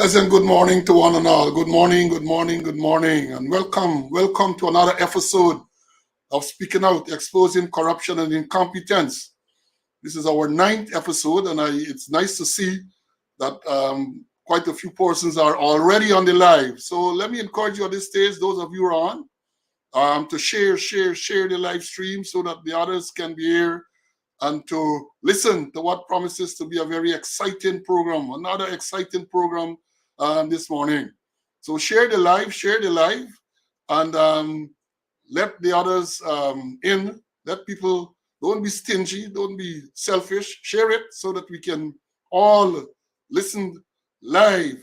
Pleasant good morning to one and all. Good morning, good morning, good morning, and welcome to another episode of Speaking Out, Exposing Corruption and Incompetence. This is our 9th episode, and it's nice to see that quite a few persons are already on the live. So let me encourage you at this stage, those of you who are on, to share the live stream so that the others can be here and to listen to what promises to be a very exciting program, another exciting program this morning. So share the live, and let the others in. Let people, don't be stingy, don't be selfish. Share it so that we can all listen live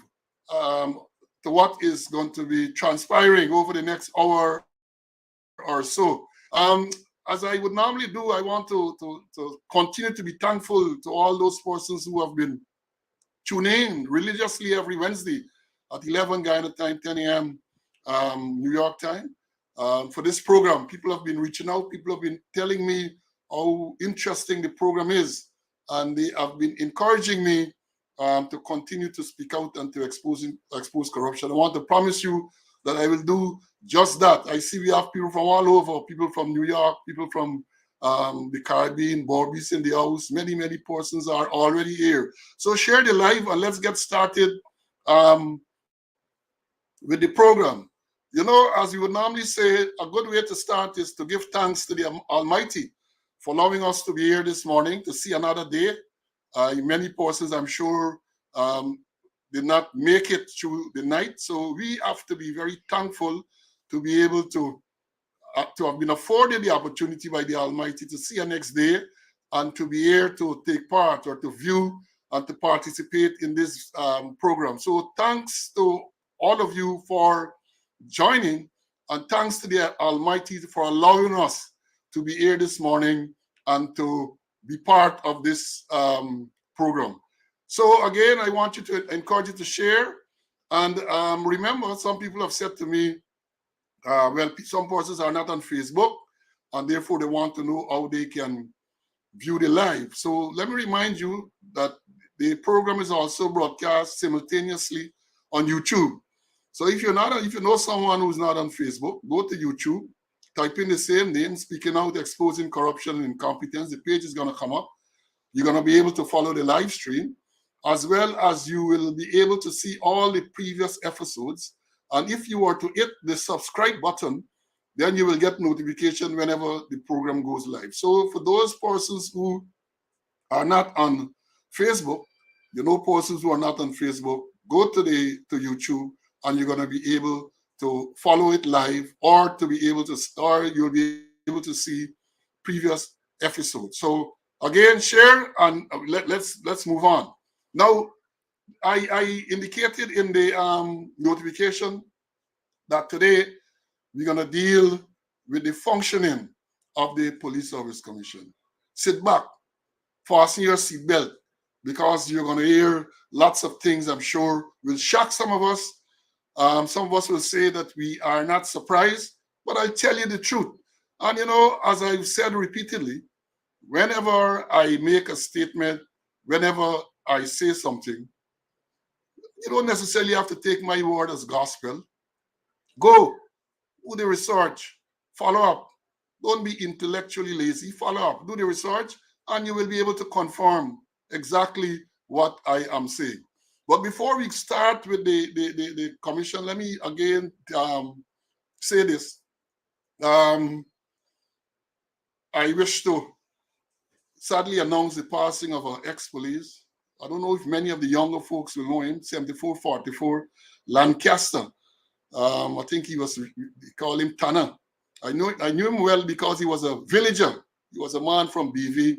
to what is going to be transpiring over the next hour or so. As I would normally do, I want to continue to be thankful to all those persons who have been tuning in religiously every Wednesday at 11 Ghana time, 10 a.m. New York time for this program. People have been reaching out. People have been telling me how interesting the program is, and they have been encouraging me to continue to speak out and to expose corruption. I want to promise you that I will do just that. I see we have people from all over, people from New York, people from the Caribbean, Barbies in the house. Many persons are already here. So share the live and let's get started with the program. You know, as we would normally say, a good way to start is to give thanks to the Almighty for allowing us to be here this morning to see another day. Many persons, I'm sure, did not make it through the night. So we have to be very thankful to be able to have been afforded the opportunity by the Almighty to see a next day and to be here to take part or to view and to participate in this program. So thanks to all of you for joining, and thanks to the Almighty for allowing us to be here this morning and to be part of this program. So again, I want you to encourage you to share. And remember, some people have said to me, well, some persons are not on Facebook, and therefore they want to know how they can view the live. So let me remind you that the program is also broadcast simultaneously on YouTube. So if you know someone who's not on Facebook, go to YouTube, type in the same name, Speaking Out, Exposing Corruption and Incompetence. The page is going to come up. You're going to be able to follow the live stream, as well as you will be able to see all the previous episodes. And if you were to hit the subscribe button, then you will get notification whenever the program goes live. So for those persons who are not on Facebook, persons who are not on Facebook, go to YouTube, and you're going to be able to follow it live, or you'll be able to see previous episodes. So again, share, and let's move on. Now, I indicated in the notification that today we're going to deal with the functioning of the Police Service Commission. Sit back, fasten your seatbelt, because you're going to hear lots of things I'm sure will shock some of us. Some of us will say that we are not surprised, but I'll tell you the truth. And as I've said repeatedly, whenever I make a statement, whenever I say something, you don't necessarily have to take my word as gospel. Go, do the research, follow up. Don't be intellectually lazy, follow up, do the research, and you will be able to confirm exactly what I am saying. But before we start with the commission, let me again say this. I wish to sadly announce the passing of our ex-police. I don't know if many of the younger folks will know him, 7444 Lancaster. I think they call him Tanner. I knew him well because he was a villager. He was a man from BV.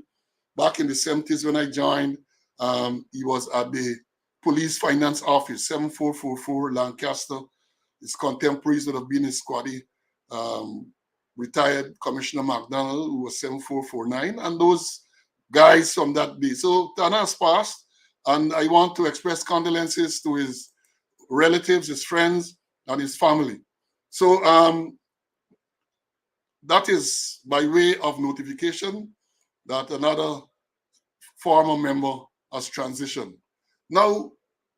Back in the 70s when I joined, he was at the Police Finance Office, 7444 Lancaster. His contemporaries would have been his squaddy, retired Commissioner McDonald, who was 7449, and those guys from that day. So Tanner has passed, and I want to express condolences to his relatives, his friends, and his family. So that is by way of notification that another former member has transitioned. Now,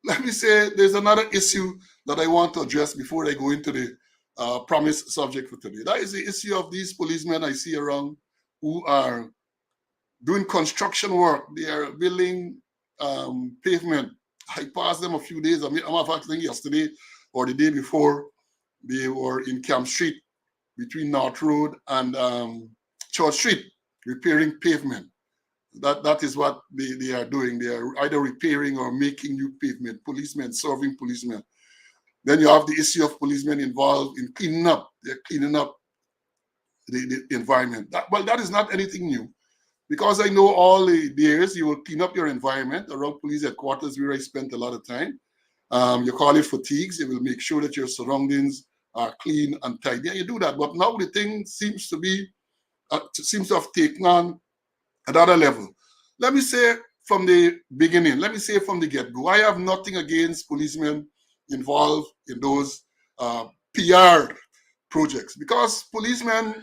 let me say there's another issue that I want to address before I go into the promised subject for today. That is the issue of these policemen I see around who are doing construction work. They are building pavement. I passed them a few days. I'm I think yesterday or the day before, they were in Camp Street between North Road and Church Street repairing pavement. That is what they are doing. They are either repairing or making new pavement. Policemen serving policemen. Then you have the issue of policemen involved in cleaning up. They're cleaning up the environment. That is not anything new. Because I know all the years you will clean up your environment around police headquarters where I spent a lot of time. You call it fatigues. You will make sure that your surroundings are clean and tidy. And you do that. But now the thing seems to have taken on another level. Let me say from the beginning, let me say from the get-go, I have nothing against policemen involved in those PR projects, because policemen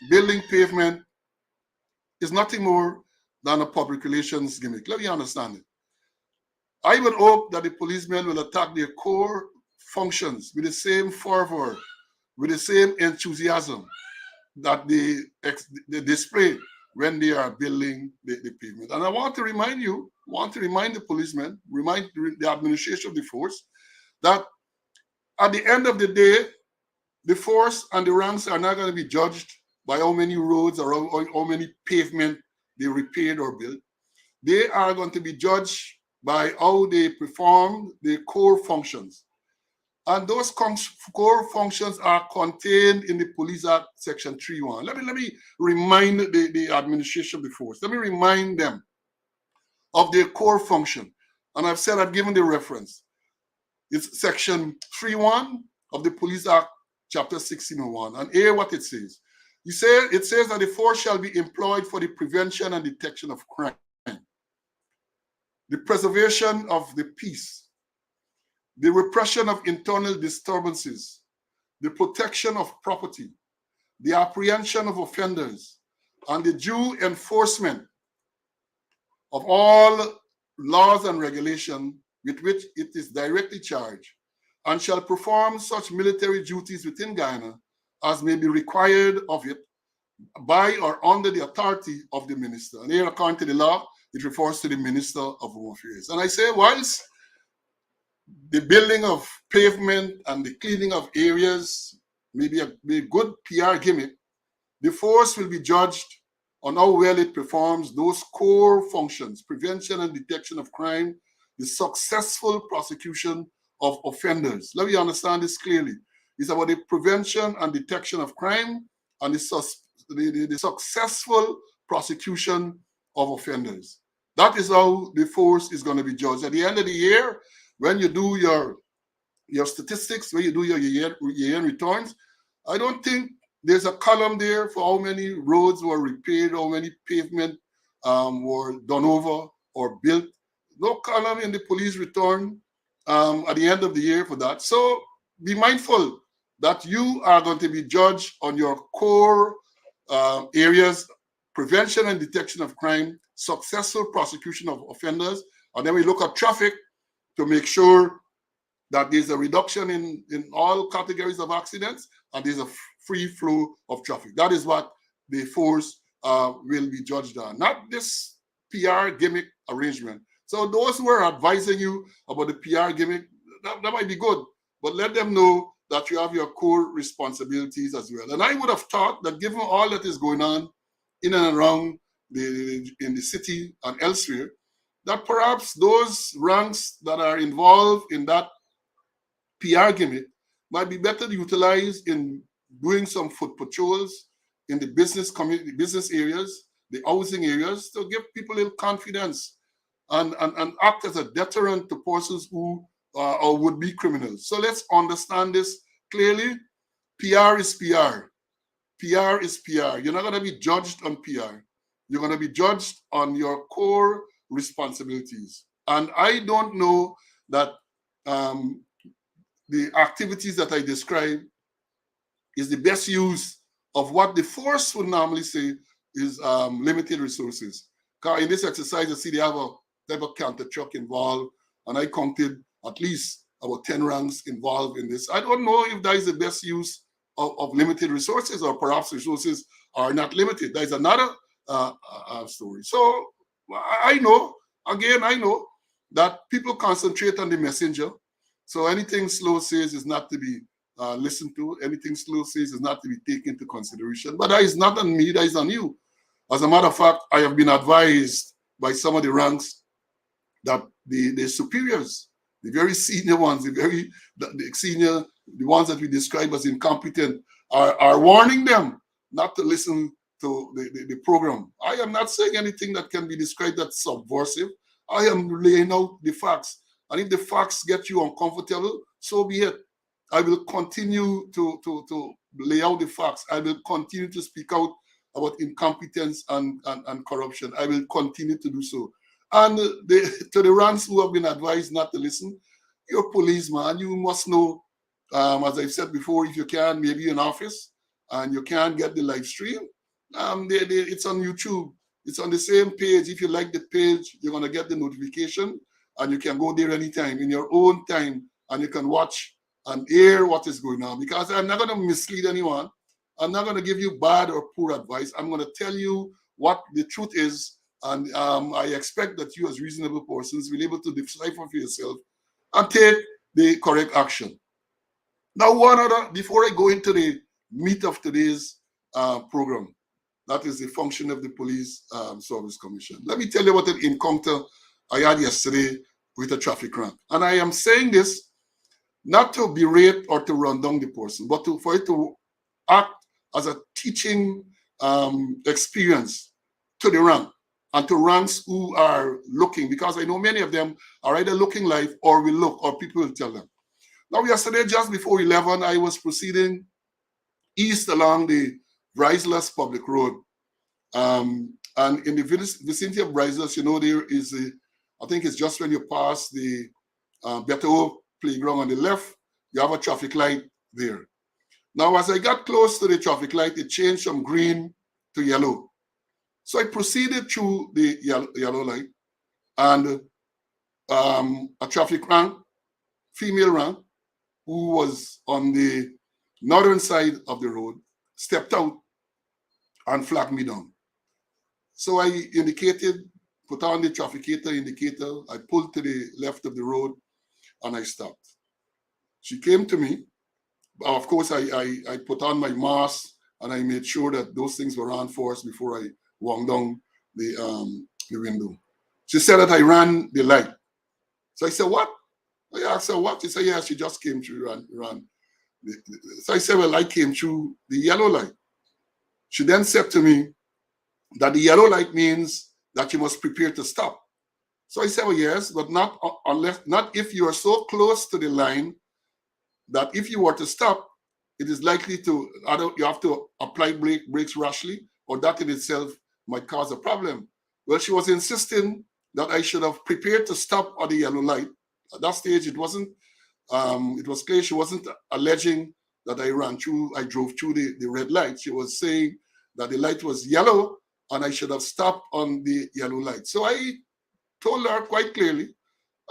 building pavement is nothing more than a public relations gimmick. Let me understand it. I would hope that the policemen will attack their core functions with the same fervor, with the same enthusiasm that they display when they are building the pavement. And I want to remind the policemen, remind the administration of the force, that at the end of the day, the force and the ranks are not going to be judged by how many roads or how many pavement they repaired or built. They are going to be judged by how they perform their core functions. And those core functions are contained in the Police Act Section 3.1. Let me remind the administration of the force. Let me remind them of their core function. And I've said I've given the reference. It's Section 3.1 of the Police Act, Chapter 1601. And hear what it says. It says that the force shall be employed for the prevention and detection of crime, the preservation of the peace, the repression of internal disturbances, the protection of property, the apprehension of offenders, and the due enforcement of all laws and regulations with which it is directly charged, and shall perform such military duties within Guyana as may be required of it by or under the authority of the minister. And here, according to the law, it refers to the Minister of Home Affairs. And I say, whilst the building of pavement and the cleaning of areas may be a good PR gimmick, the force will be judged on how well it performs those core functions: prevention and detection of crime, the successful prosecution of offenders. Let me understand this clearly. It's about the prevention and detection of crime and the successful prosecution of offenders. That is how the force is going to be judged. At the end of the year, when you do your statistics, when you do your year-end returns, I don't think there's a column there for how many roads were repaired, how many pavement were done over or built. No column in the police return at the end of the year for that. So be mindful that you are going to be judged on your core areas: prevention and detection of crime, successful prosecution of offenders, and then we look at traffic to make sure that there's a reduction in all categories of accidents and there's a free flow of traffic. That is what the force will be judged on, not this PR gimmick arrangement. So those who are advising you about the PR gimmick, that might be good, but let them know that you have your core responsibilities as well. And I would have thought that given all that is going on in and around in the city and elsewhere, that perhaps those ranks that are involved in that PR gimmick might be better utilized in doing some foot patrols in the business community, business areas, the housing areas, to give people a little confidence and act as a deterrent to persons who or would be criminals. So let's understand this clearly. PR is PR. PR is PR. You're not going to be judged on PR. You're going to be judged on your core responsibilities. And I don't know that the activities that I described is the best use of what the force would normally say is limited resources. In this exercise, you see they have a type of counter truck involved, and I counted at least about 10 ranks involved in this. I don't know if that is the best use of limited resources, or perhaps resources are not limited. That is another story. So I know that people concentrate on the messenger. So anything Slow says is not to be listened to. Anything Slow says is not to be taken into consideration. But that is not on me, that is on you. As a matter of fact, I have been advised by some of the ranks that the superiors, the very senior ones, the senior, the ones that we describe as incompetent, are warning them not to listen to the program. I am not saying anything that can be described as subversive. I am laying out the facts. And if the facts get you uncomfortable, so be it. I will continue to lay out the facts. I will continue to speak out about incompetence and corruption. I will continue to do so. And to the ranks who have been advised not to listen, you're policeman. You must know, as I've said before, if you can, maybe in office, and you can't get the live stream, it's on YouTube. It's on the same page. If you like the page, you're going to get the notification, and you can go there anytime in your own time, and you can watch and hear what is going on. Because I'm not going to mislead anyone. I'm not going to give you bad or poor advice. I'm going to tell you what the truth is. And I expect that you, as reasonable persons, will be able to decipher for yourself and take the correct action. Now, one other, before I go into the meat of today's program, that is the function of the Police Service Commission. Let me tell you about an encounter I had yesterday with a traffic rank. And I am saying this not to berate or to run down the person, but for it to act as a teaching experience to the rank and to ranks who are looking, because I know many of them are either looking live or will look, or people will tell them. Now, yesterday, just before 11, I was proceeding east along the Bryseless Public Road. And in the vicinity of Bryseless, you know, there is I think it's just when you pass the Beto playground on the left, you have a traffic light there. Now, as I got close to the traffic light, it changed from green to yellow. So I proceeded through the yellow light, and a traffic rank, female rank, who was on the northern side of the road, stepped out and flagged me down. So I indicated, put on the trafficator indicator, I pulled to the left of the road, and I stopped. She came to me. Of course, I put on my mask, and I made sure that those things were on for us before I walked down the window. She said that I ran the light. So I said, what? I asked her what? She said, yeah, she just came through, ran. So I said, well, I came through the yellow light. She then said to me that the yellow light means that you must prepare to stop. So I said, well, yes, but not if you are so close to the line that if you were to stop, it is likely to, either you have to apply brakes rashly, or that in itself might cause a problem. Well, she was insisting that I should have prepared to stop at the yellow light. At that stage, it wasn't, it was clear she wasn't alleging that I drove through the red light. She was saying that the light was yellow and I should have stopped on the yellow light. So I told her quite clearly,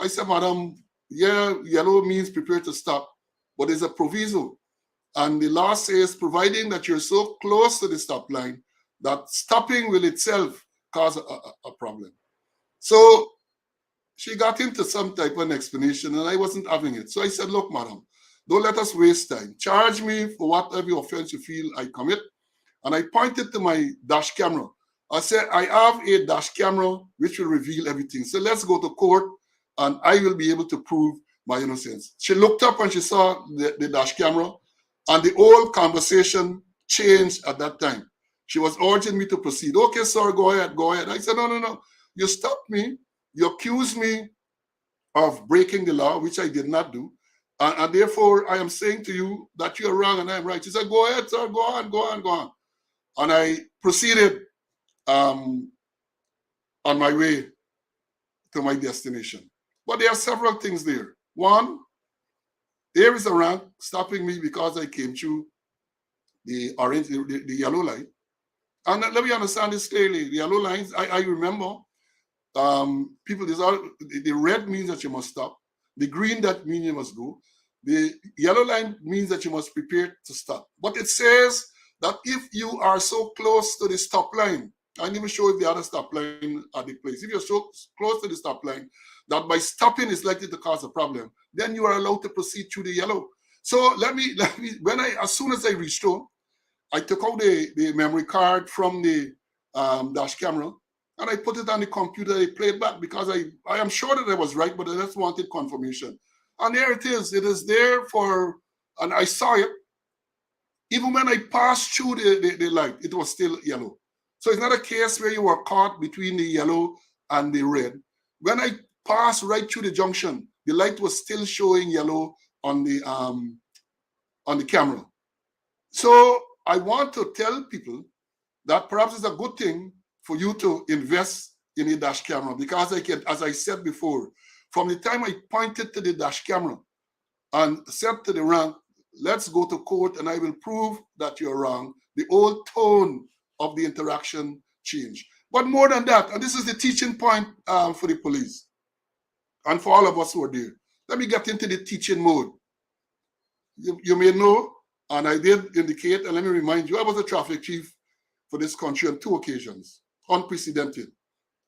I said, madam, yeah, yellow means prepare to stop, but there's a proviso. And the law says, providing that you're so close to the stop line that stopping will itself cause a problem. So she got into some type of an explanation, and I wasn't having it. So I said, look, madam, don't let us waste time. Charge me for whatever offense you feel I commit. And I pointed to my dash camera. I said, I have a dash camera which will reveal everything. So let's go to court, and I will be able to prove my innocence. She looked up and she saw the dash camera, and the whole conversation changed at that time. She was urging me to proceed. Okay, sir, go ahead, go ahead. I said, no. You stopped me. You accused me of breaking the law, which I did not do. And therefore, I am saying to you that you are wrong and I am right. She said, go ahead, sir, go on. And I proceeded on my way to my destination. But there are several things there. One, there is a rank stopping me because I came through the orange, the yellow light. And let me understand this clearly. The yellow lines, I remember people, the red means that you must stop. The green, that means you must go. The yellow line means that you must prepare to stop. But it says that if you are so close to the stop line, I never show if the other stop line at the place. If you're so close to the stop line that by stopping is likely to cause a problem, then you are allowed to proceed through the yellow. So let me as soon as I reached home, I took out the memory card from the dash camera and I put it on the computer. I played back because I am sure that I was right, but I just wanted confirmation. And there it is. It is there and I saw it. Even when I passed through the light, it was still yellow. So it's not a case where you were caught between the yellow and the red. When I passed right through the junction, the light was still showing yellow on the camera. So I want to tell people that perhaps it's a good thing for you to invest in a dash camera because as I said before, from the time I pointed to the dash camera and said to the rank, let's go to court and I will prove that you're wrong, the old tone of the interaction changed. But more than that, and this is the teaching point for the police and for all of us who are there, let me get into the teaching mode. You may know, and I did indicate, and let me remind you, I was a traffic chief for this country on 2 occasions, unprecedented.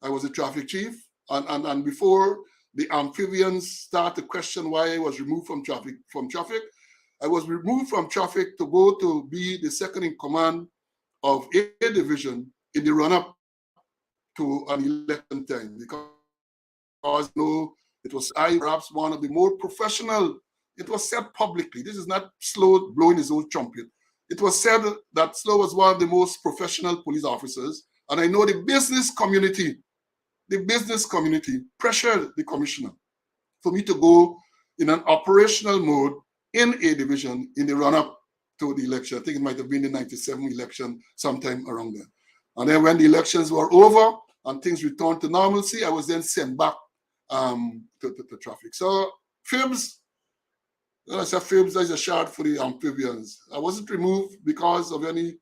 I was a traffic chief, and before the amphibians start to question why I was removed from traffic, I was removed from traffic to go to be the second in command of a division in the run-up to an election time, because it was perhaps one of the more professional. It was said publicly. This is not Slow blowing his own trumpet. It was said that Slow was one of the most professional police officers, and I know the business community pressured the commissioner for me to go in an operational mode in a division in the run-up to the election. I think it might have been the 97 election, sometime around there. And then when the elections were over and things returned to normalcy, I was then sent back to traffic. So fibs, when I say fibs, that's a short for the amphibians. I wasn't removed because of any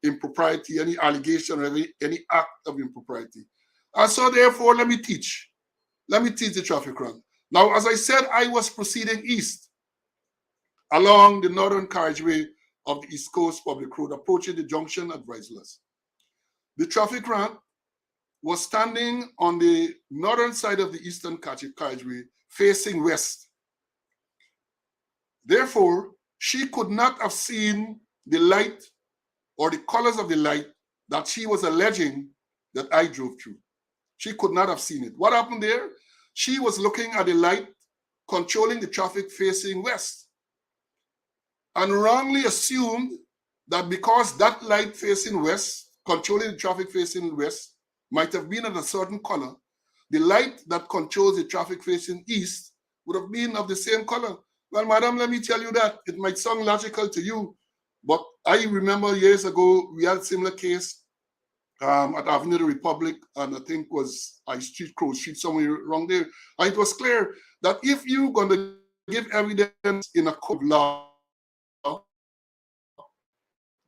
impropriety, any allegation, or any act of impropriety. And so therefore, let me teach the traffic run. Now, as I said, I was proceeding east along the northern carriageway of the East Coast Public Road, approaching the junction at Riseless. The traffic ramp was standing on the northern side of the eastern carriageway, facing west. Therefore, she could not have seen the light or the colors of the light that she was alleging that I drove through. She could not have seen it. What happened there? She was looking at the light controlling the traffic facing west and wrongly assumed that because that light facing west, controlling the traffic facing west, might have been at a certain color, the light that controls the traffic facing east would have been of the same color. Well, madam, let me tell you that. It might sound logical to you, but I remember years ago, we had a similar case at Avenue of the Republic, and I think was Crow Street, somewhere around there. And it was clear that if you're going to give evidence in a court of law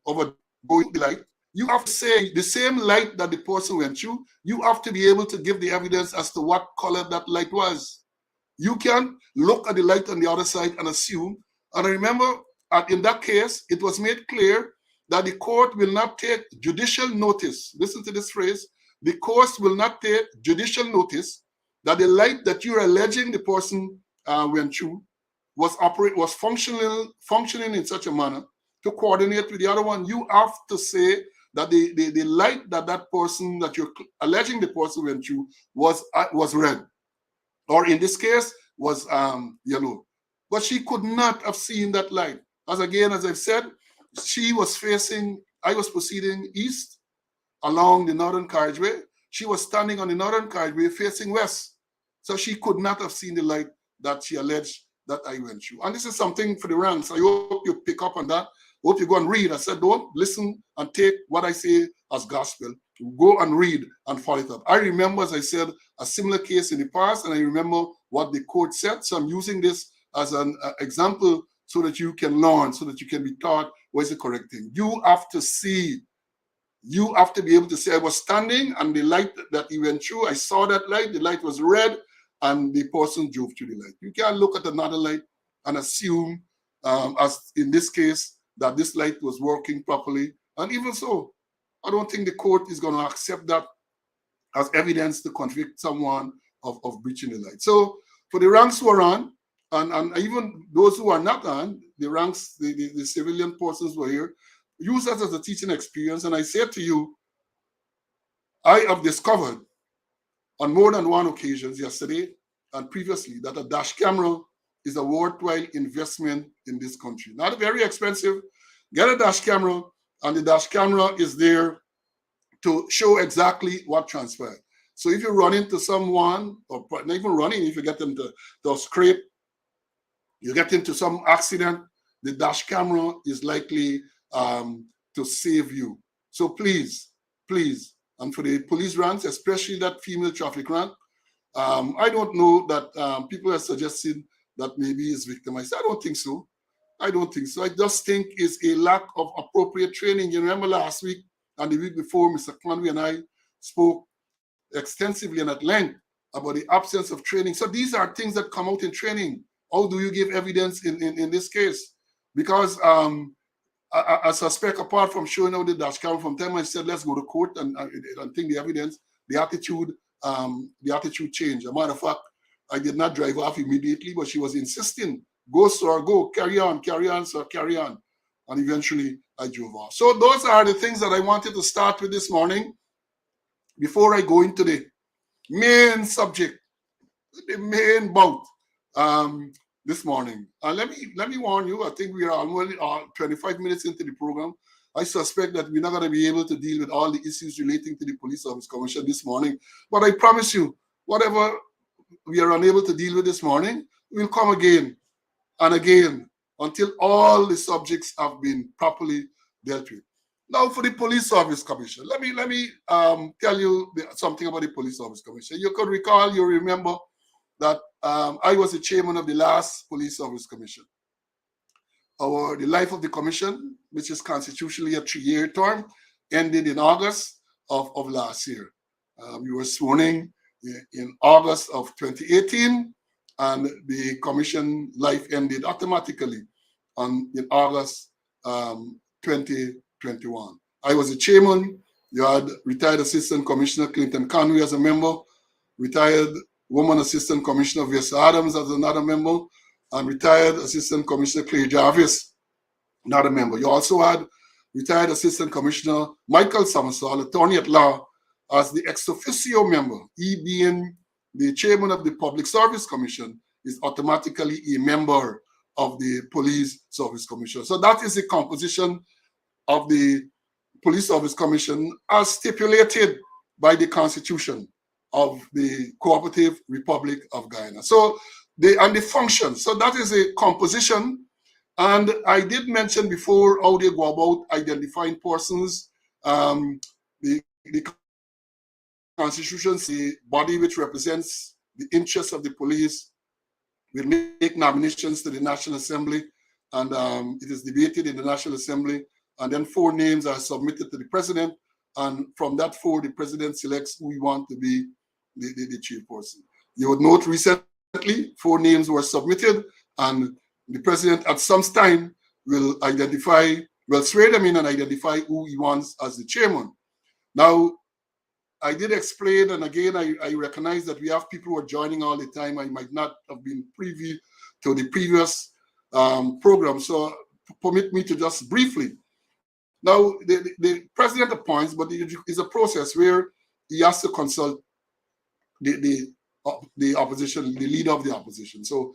of a going light, you have to say the same light that the person went through, you have to be able to give the evidence as to what color that light was. You can look at the light on the other side and assume. And I remember in that case, it was made clear that the court will not take judicial notice. Listen to this phrase. The court will not take judicial notice that the light that you're alleging the person went through was functioning in such a manner to coordinate with the other one. You have to say that the light that person that you're alleging the person went through was red, or in this case was yellow. But she could not have seen that light. As I've said, I was proceeding east along the northern carriageway. She was standing on the northern carriageway facing west. So she could not have seen the light that she alleged that I went through. And this is something for the ranks. I hope you pick up on that. I hope you go and read. I said, don't listen and take what I say as gospel. Go and read and follow it up. I remember, as I said, a similar case in the past, and I remember what the court said. So I'm using this as an example so that you can learn, so that you can be taught what is the correct thing. You have to see. You have to be able to say, I was standing and the light that he went through, I saw that light, the light was red, and the person drove through the light. You can't look at another light and assume, as in this case, that this light was working properly. And even so, I don't think the court is going to accept that as evidence to convict someone of breaching the light. So for the ranks who are on, and even those who are not on, the ranks, the civilian persons who are here, use that as a teaching experience. And I say to you, I have discovered on more than one occasion yesterday and previously that a dash camera is a worthwhile investment in this country. Not very expensive. Get a dash camera, and the dash camera is there to show exactly what transpired. So if you run into someone, or not even running, if you get them to scrape, you get into some accident, the dash camera is likely to save you. So please, please, and for the police ranks, especially that female traffic rank, I don't know that people are suggesting that maybe it's victimized. I don't think so. I don't think so. I just think it's a lack of appropriate training. You remember last week and the week before, Mr. Conway and I spoke extensively and at length about the absence of training. So these are things that come out in training. How do you give evidence in this case? Because I suspect, apart from showing out the dash cam, from time I said, let's go to court and think the evidence, the attitude changed. As a matter of fact, I did not drive off immediately, but she was insisting, go, sir, go, carry on, sir, carry on. And eventually I drove off. So those are the things that I wanted to start with this morning before I go into the main subject, the main bout this morning. Let me warn you, I think we are almost 25 minutes into the program. I suspect that we're not going to be able to deal with all the issues relating to the Police Service Commission this morning. But I promise you, whatever we are unable to deal with this morning, we'll come again and again until all the subjects have been properly dealt with. Now, for the Police Service Commission, let me tell you something about the Police Service Commission. You could recall, you remember that I was the chairman of the last Police Service Commission. The life of the commission, which is constitutionally a 3-year term, ended in August of last year. We were sworn in August of 2018, and the commission life ended automatically in August 2021. I was the chairman. You had retired Assistant Commissioner Clinton Conway as a member, retired Woman Assistant Commissioner Vesta Adams as another member, and retired Assistant Commissioner Clay Jarvis, another member. You also had retired Assistant Commissioner Michael Summersall, attorney at law, as the ex officio member. He, being the chairman of the Public Service Commission, is automatically a member of the Police Service Commission. So that is the composition of the Police Service Commission as stipulated by the Constitution of the Cooperative Republic of Guyana. So the function. So that is a composition. And I did mention before how they go about identifying persons. The Constitution is the body which represents the interests of the police. We make nominations to the National Assembly, and it is debated in the National Assembly. And then 4 names are submitted to the president. And from that 4, the president selects who he wants to be the chief person. You would note recently 4 names were submitted, and the president at some time will swear them in and identify who he wants as the chairman. Now, I did explain, and again, I recognize that we have people who are joining all the time. I might not have been privy to the previous program, so permit me to just briefly. Now, the president appoints, but it is a process where he has to consult the opposition, the leader of the opposition. So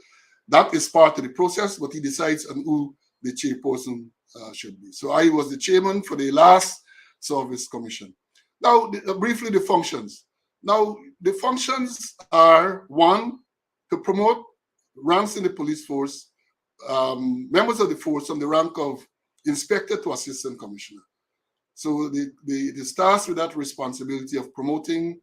that is part of the process, but he decides on who the chairperson should be. So I was the chairman for the last Service Commission. Now, briefly, the functions. Now, the functions are, 1, to promote ranks in the police force, members of the force from the rank of inspector to assistant commissioner. So it starts with that responsibility of promoting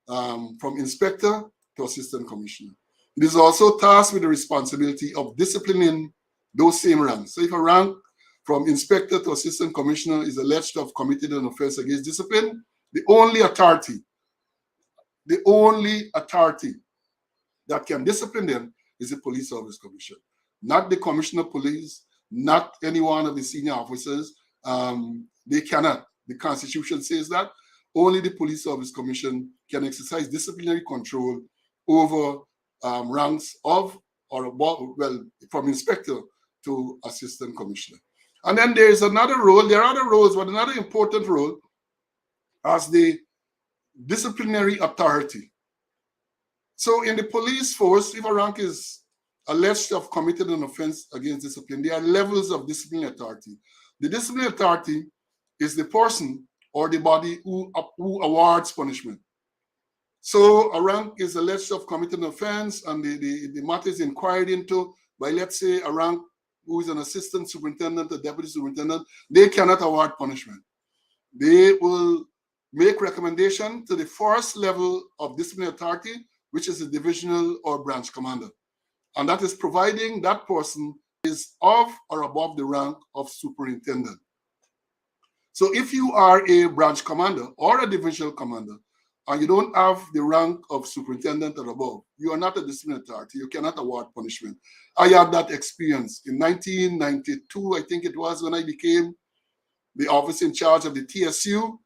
from inspector to assistant commissioner. It is also tasked with the responsibility of disciplining those same ranks. So if a rank from inspector to assistant commissioner is alleged to have committed an offense against discipline, the only authority that can discipline them is the Police Service Commission, not the Commissioner of Police, not any one of the senior officers. They cannot. The Constitution says that only the Police Service Commission can exercise disciplinary control over ranks of or above, well, from inspector to assistant commissioner. And then there is another role, there are other roles, but another important role as the disciplinary authority. So in the police force, if a rank is alleged to have committed an offense against discipline, there are levels of disciplinary authority. The disciplinary authority is the person or the body who awards punishment. So a rank is alleged to have committed an offense and the matter is inquired into by, let's say, a rank who is an assistant superintendent or deputy superintendent. They cannot award punishment. They will make recommendation to the first level of disciplinary authority, which is the divisional or branch commander. And that is providing that person is of or above the rank of superintendent. So if you are a branch commander or a divisional commander, and you don't have the rank of superintendent or above, you are not a disciplinary authority. You cannot award punishment. I had that experience in 1992, I think it was, when I became the officer in charge of the TSU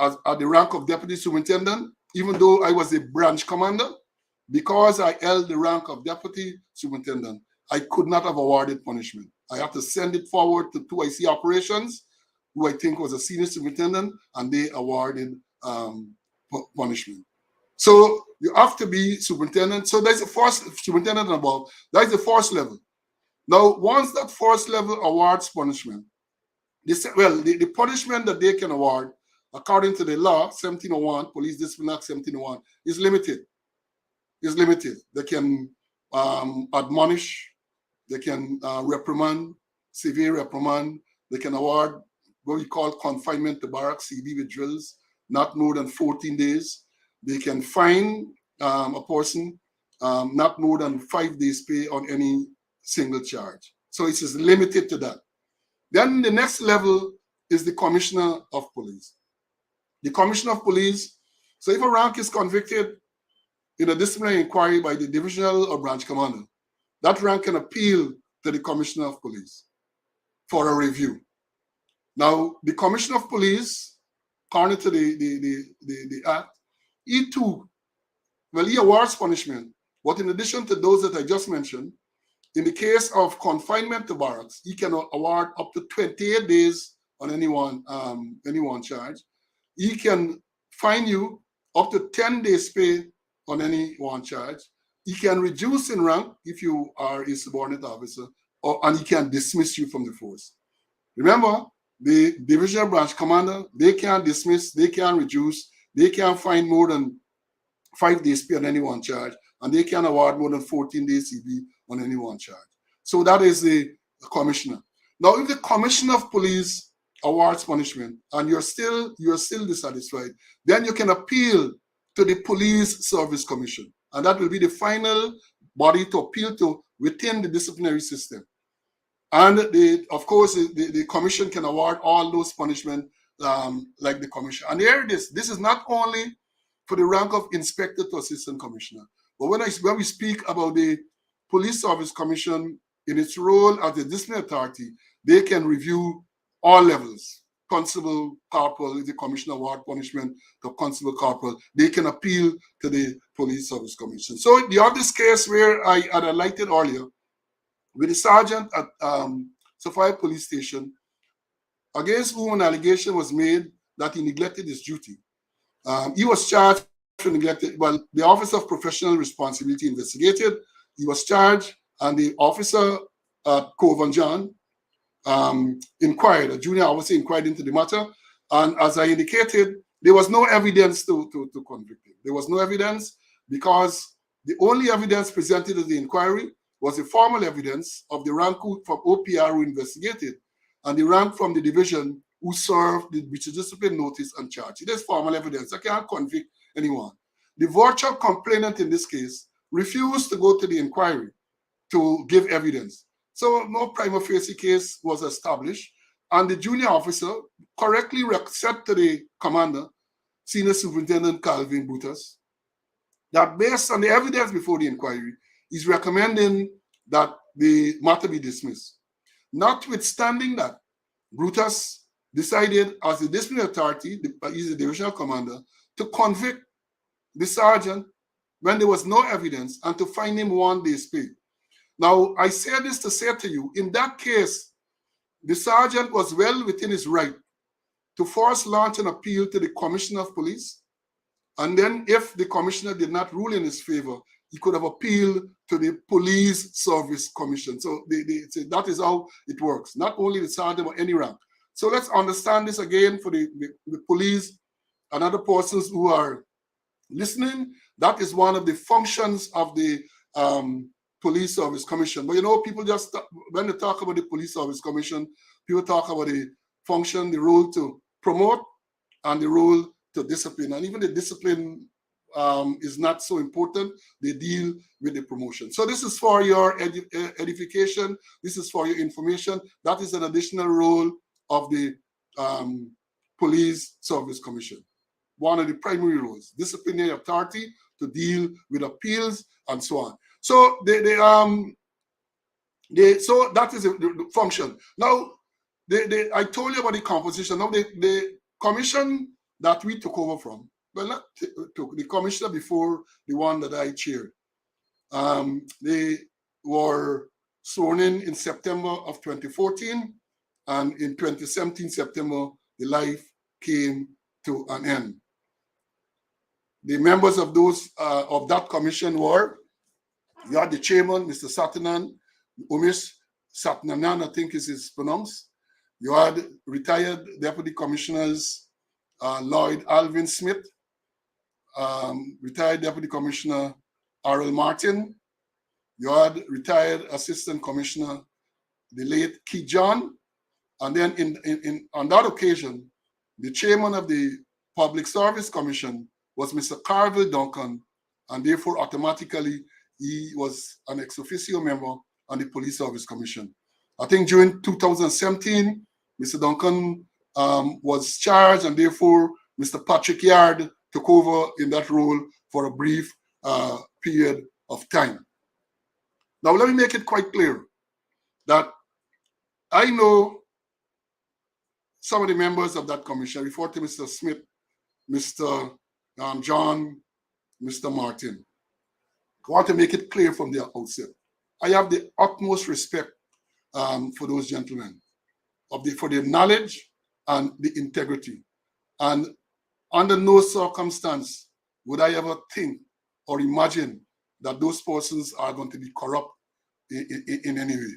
at the rank of deputy superintendent, even though I was a branch commander, because I held the rank of deputy superintendent, I could not have awarded punishment. I had to send it forward to 2IC operations, who I think was a senior superintendent, and they awarded punishment. So you have to be superintendent. So there's a first superintendent and above. That's the first level. Now, once that first level awards punishment, the punishment that they can award, according to the law, 1701, Police Discipline Act 1701, is limited. Is limited. They can admonish, they can reprimand, severe reprimand, they can award what we call confinement to barracks, CB with drills, not more than 14 days. They can fine a person not more than 5 days pay on any single charge. So it is limited to that. Then the next level is the Commissioner of Police. The Commissioner of Police, so if a rank is convicted in a disciplinary inquiry by the divisional or branch commander, that rank can appeal to the Commissioner of Police for a review. Now, the Commissioner of Police, according to the Act, he too, well, he awards punishment, but in addition to those that I just mentioned, in the case of confinement to barracks, he can award up to 28 days on any one charge. He can fine you up to 10 days pay on any one charge. He can reduce in rank if you are a subordinate officer, and he can dismiss you from the force. Remember, the divisional branch commander, they can dismiss, they can reduce, they can fine more than 5 days pay on any one charge, and they can award more than 14 days CB on any one charge. So that is the commissioner. Now, if the Commissioner of Police awards punishment and you're still dissatisfied, then you can appeal to the Police Service Commission, and that will be the final body to appeal to within the disciplinary system. And of course, the commission can award all those punishment like the commission. And here it is. This is not only for the rank of inspector to assistant commissioner, but when we speak about the Police Service Commission in its role as the disciplinary authority, they can review all levels. Constable, corporal, if the commissioner award punishment to constable, corporal, they can appeal to the Police Service Commission. So the other case where I had highlighted earlier, with the sergeant at Sophia Police Station, against whom an allegation was made that he neglected his duty. He was charged for neglected. Well, the Office of Professional Responsibility investigated. He was charged, and the officer at Cove and John inquired, a junior officer inquired into the matter. And as I indicated, there was no evidence to convict him. There was no evidence because the only evidence presented at the inquiry was the formal evidence of the rank from OPR who investigated and the rank from the division who served the breach of discipline notice and charge. It is formal evidence. I can't convict anyone. The virtual complainant in this case refused to go to the inquiry to give evidence. So no prima facie case was established, and the junior officer correctly said to the commander, Senior Superintendent Calvin Butas, that based on the evidence before the inquiry, is recommending that the matter be dismissed. Notwithstanding that, Brutus decided as the disciplinary authority, he's the divisional commander, to convict the sergeant when there was no evidence and to fine him 1 day's pay. Now, I say this to say to you, in that case, the sergeant was well within his right to first launch an appeal to the commissioner of police. And then if the commissioner did not rule in his favor, he could have appealed to the police service commission. So that is how it works. Not only the sergeant, but any rank. So let's understand this again for the police and other persons who are listening. That is one of the functions of the police service commission. But you know, people just, when they talk about the police service commission, people talk about the function, the role to promote and the role to discipline. And even the discipline is not so important. They deal with the promotion. So this is for your edification. This is for your information. That is an additional role of the police service commission. One of the primary roles, disciplinary authority to deal with appeals and so on. So so that is the function. Now, I told you about the composition. Now, the commission that we took over from, well, not took, the commissioner before the one that I chaired, they were sworn in September of 2014, and in 2017 September, the life came to an end. The members of those of that commission were, you had the chairman, Mr. Satanan, Umesh Satnanan, I think is pronounced. You had retired deputy commissioners, Lloyd Alvin Smith, retired deputy commissioner Arl Martin. You had retired assistant commissioner, the late Keith John. And then on that occasion, the chairman of the Public Service Commission was Mr. Carville Duncan, and therefore automatically he was an ex officio member on the Police Service Commission. I think during 2017, Mr. Duncan was charged, and therefore Mr. Patrick Yard took over in that role for a brief period of time. Now, let me make it quite clear that I know some of the members of that commission. I refer to Mr. Smith, Mr. John, Mr. Martin. I want to make it clear from the outset. I have the utmost respect for those gentlemen, for their knowledge and the integrity. And under no circumstance would I ever think or imagine that those persons are going to be corrupt in any way.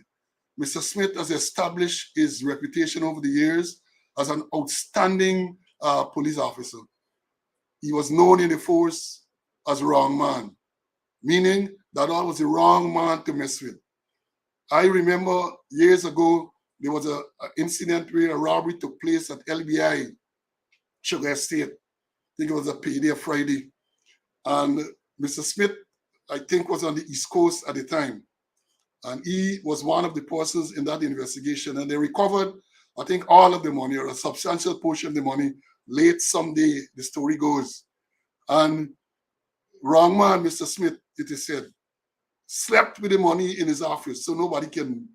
Mr. Smith has established his reputation over the years as an outstanding police officer. He was known in the force as wrong man, meaning that I was the wrong man to mess with. I remember years ago, there was an incident where a robbery took place at LBI, Sugar Estate. I think it was a payday Friday. And Mr. Smith, I think, was on the East Coast at the time. And he was one of the persons in that investigation. And they recovered, I think, all of the money, or a substantial portion of the money, late someday, the story goes. And wrong man, Mr. Smith, it is said, slept with the money in his office so nobody can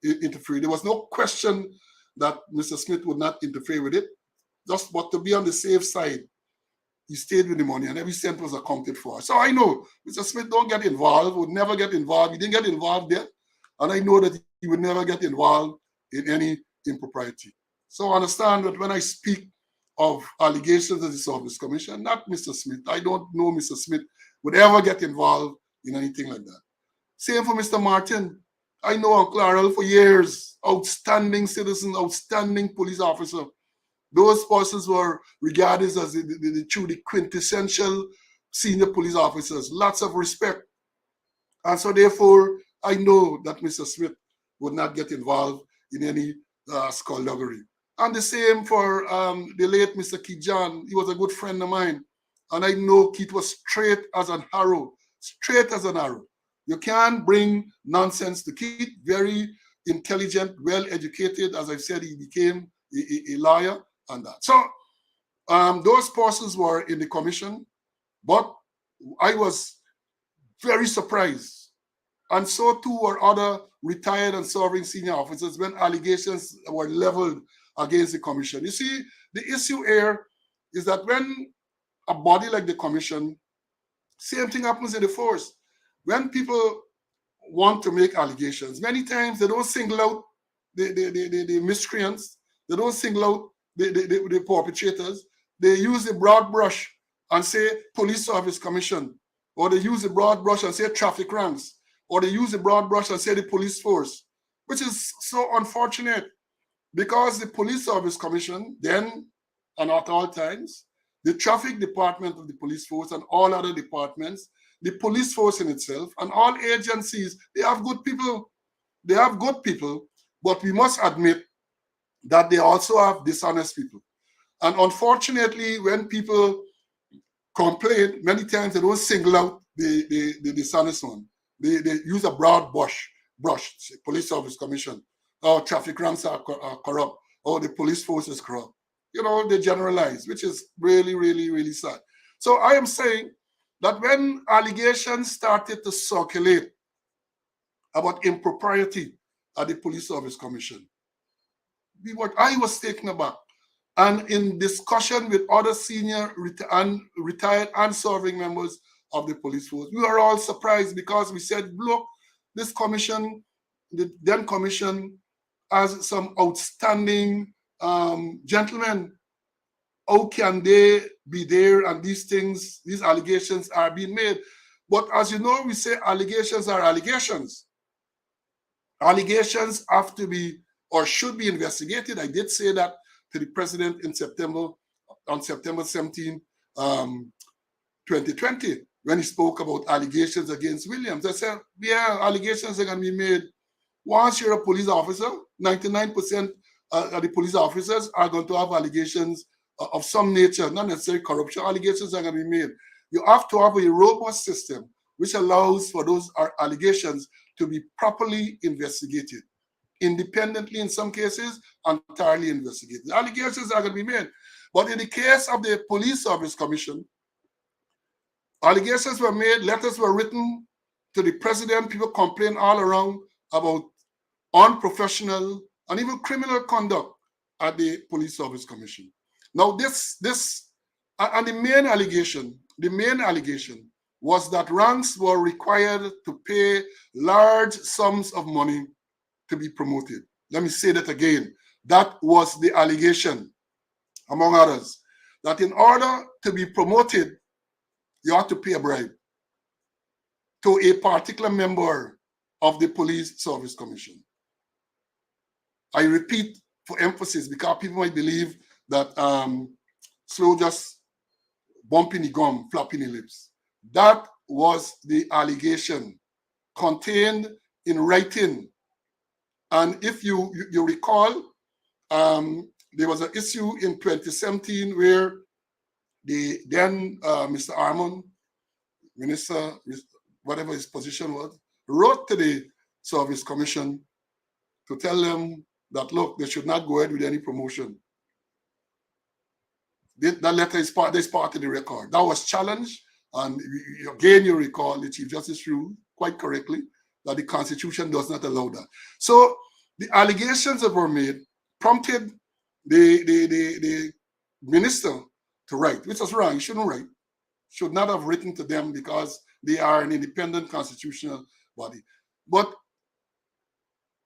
interfere. There was no question that Mr. Smith would not interfere with it. Just but to be on the safe side, he stayed with the money and every cent was accounted for. So I know Mr. Smith don't get involved, would never get involved. He didn't get involved there. And I know that he would never get involved in any impropriety. So understand that when I speak of allegations of the Service Commission, not Mr. Smith. I don't know Mr. Smith would ever get involved in anything like that. Same for Mr. Martin. I know Uncle Arnold for years. Outstanding citizen, outstanding police officer. Those persons were regarded as the truly quintessential senior police officers. Lots of respect. And so therefore, I know that Mr. Smith would not get involved in any skullduggery. And the same for the late Mr. Keith John. He was a good friend of mine. And I know Keith was straight as an arrow. Straight as an arrow. You can't bring nonsense to Keith. Very intelligent, well-educated. As I've said, he became a lawyer and that. So those persons were in the commission, but I was very surprised. And so too were other retired and serving senior officers when allegations were leveled against the commission. You see, the issue here is that when a body like the commission, same thing happens in the force. When people want to make allegations, many times they don't single out the miscreants, they don't single out the perpetrators. They use the broad brush and say police service commission, or they use the broad brush and say traffic ranks, or they use the broad brush and say the police force, which is so unfortunate because the police service commission then and at all times, the traffic department of the police force and all other departments, the police force in itself, and all agencies, they have good people. They have good people, but we must admit that they also have dishonest people. And unfortunately, when people complain, many times they don't single out the dishonest one. They use a broad brush, police service commission, or traffic ranks are corrupt, or the police force is corrupt. You know, they generalize, which is really, really, really sad. So I am saying that when allegations started to circulate about impropriety at the police service commission, I was taken aback. And in discussion with other senior retired and serving members of the police force, we were all surprised because we said, look, this commission, the then commission, has some outstanding gentlemen. How can they be there and these things, these allegations are being made? But as you know, we say allegations are allegations. Allegations have to be or should be investigated. I did say that to the president in September, on September 17, 2020, when he spoke about allegations against Williams. I said, yeah, allegations are going to be made. Once you're a police officer, 99% of the police officers are going to have allegations of some nature, not necessarily corruption. Allegations are going to be made. You have to have a robust system which allows for those allegations to be properly investigated, independently in some cases, entirely investigated. The allegations are going to be made. But in the case of the Police Service Commission, allegations were made, letters were written to the president, people complain all around about unprofessional and even criminal conduct at the Police Service Commission. Now and the main allegation was that ranks were required to pay large sums of money to be promoted. Let me say that again. That was the allegation, among others, that in order to be promoted, you have to pay a bribe to a particular member of the Police Service Commission. I repeat for emphasis because people might believe that slow just bumping the gum, flapping the lips. That was the allegation contained in writing. And if you recall, there was an issue in 2017 where the then Mr. Armon, minister, whatever his position was, wrote to the Service Commission to tell them that, look, they should not go ahead with any promotion. That letter is part of the record. That was challenged. And again, you recall the Chief Justice ruled quite correctly that the Constitution does not allow that. So the allegations that were made prompted the minister to write, which was wrong. He shouldn't write. Should not have written to them because they are an independent constitutional body. But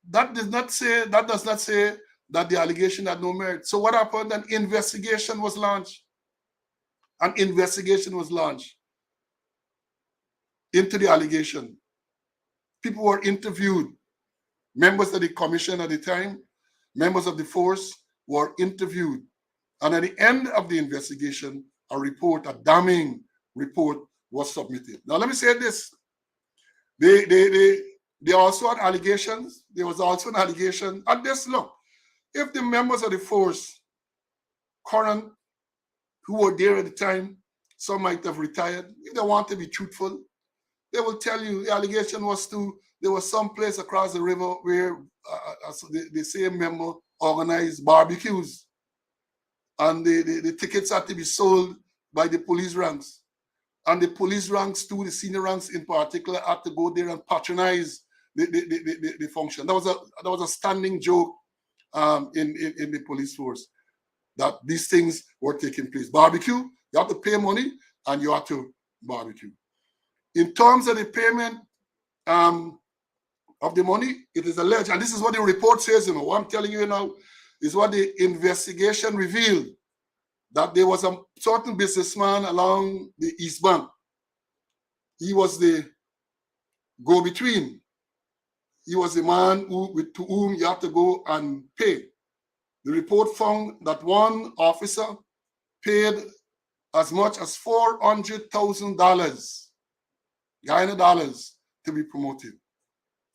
that does not say that the allegation had no merit. So what happened? An investigation was launched. An investigation was launched into the allegation. People were interviewed. Members of the commission at the time, members of the force were interviewed. And at the end of the investigation, a damning report was submitted. Now, let me say this. They also had allegations. There was also an allegation. And this, look, if the members of the force, current, who were there at the time, some might have retired, if they want to be truthful, they will tell you the allegation was there was some place across the river where the same member organized barbecues. And the tickets had to be sold by the police ranks. and the police ranks too, the senior ranks in particular, had to go there and patronize the function. That was a standing joke in the police force, that these things were taking place. Barbecue, you have to pay money and you have to barbecue. In terms of the payment of the money, it is alleged, and this is what the report says, what I'm telling you now is what the investigation revealed, that there was a certain businessman along the East Bank. He was the go-between. He was the man to whom you have to go and pay. The report found that one officer paid as much as $400,000 Guyana dollars to be promoted.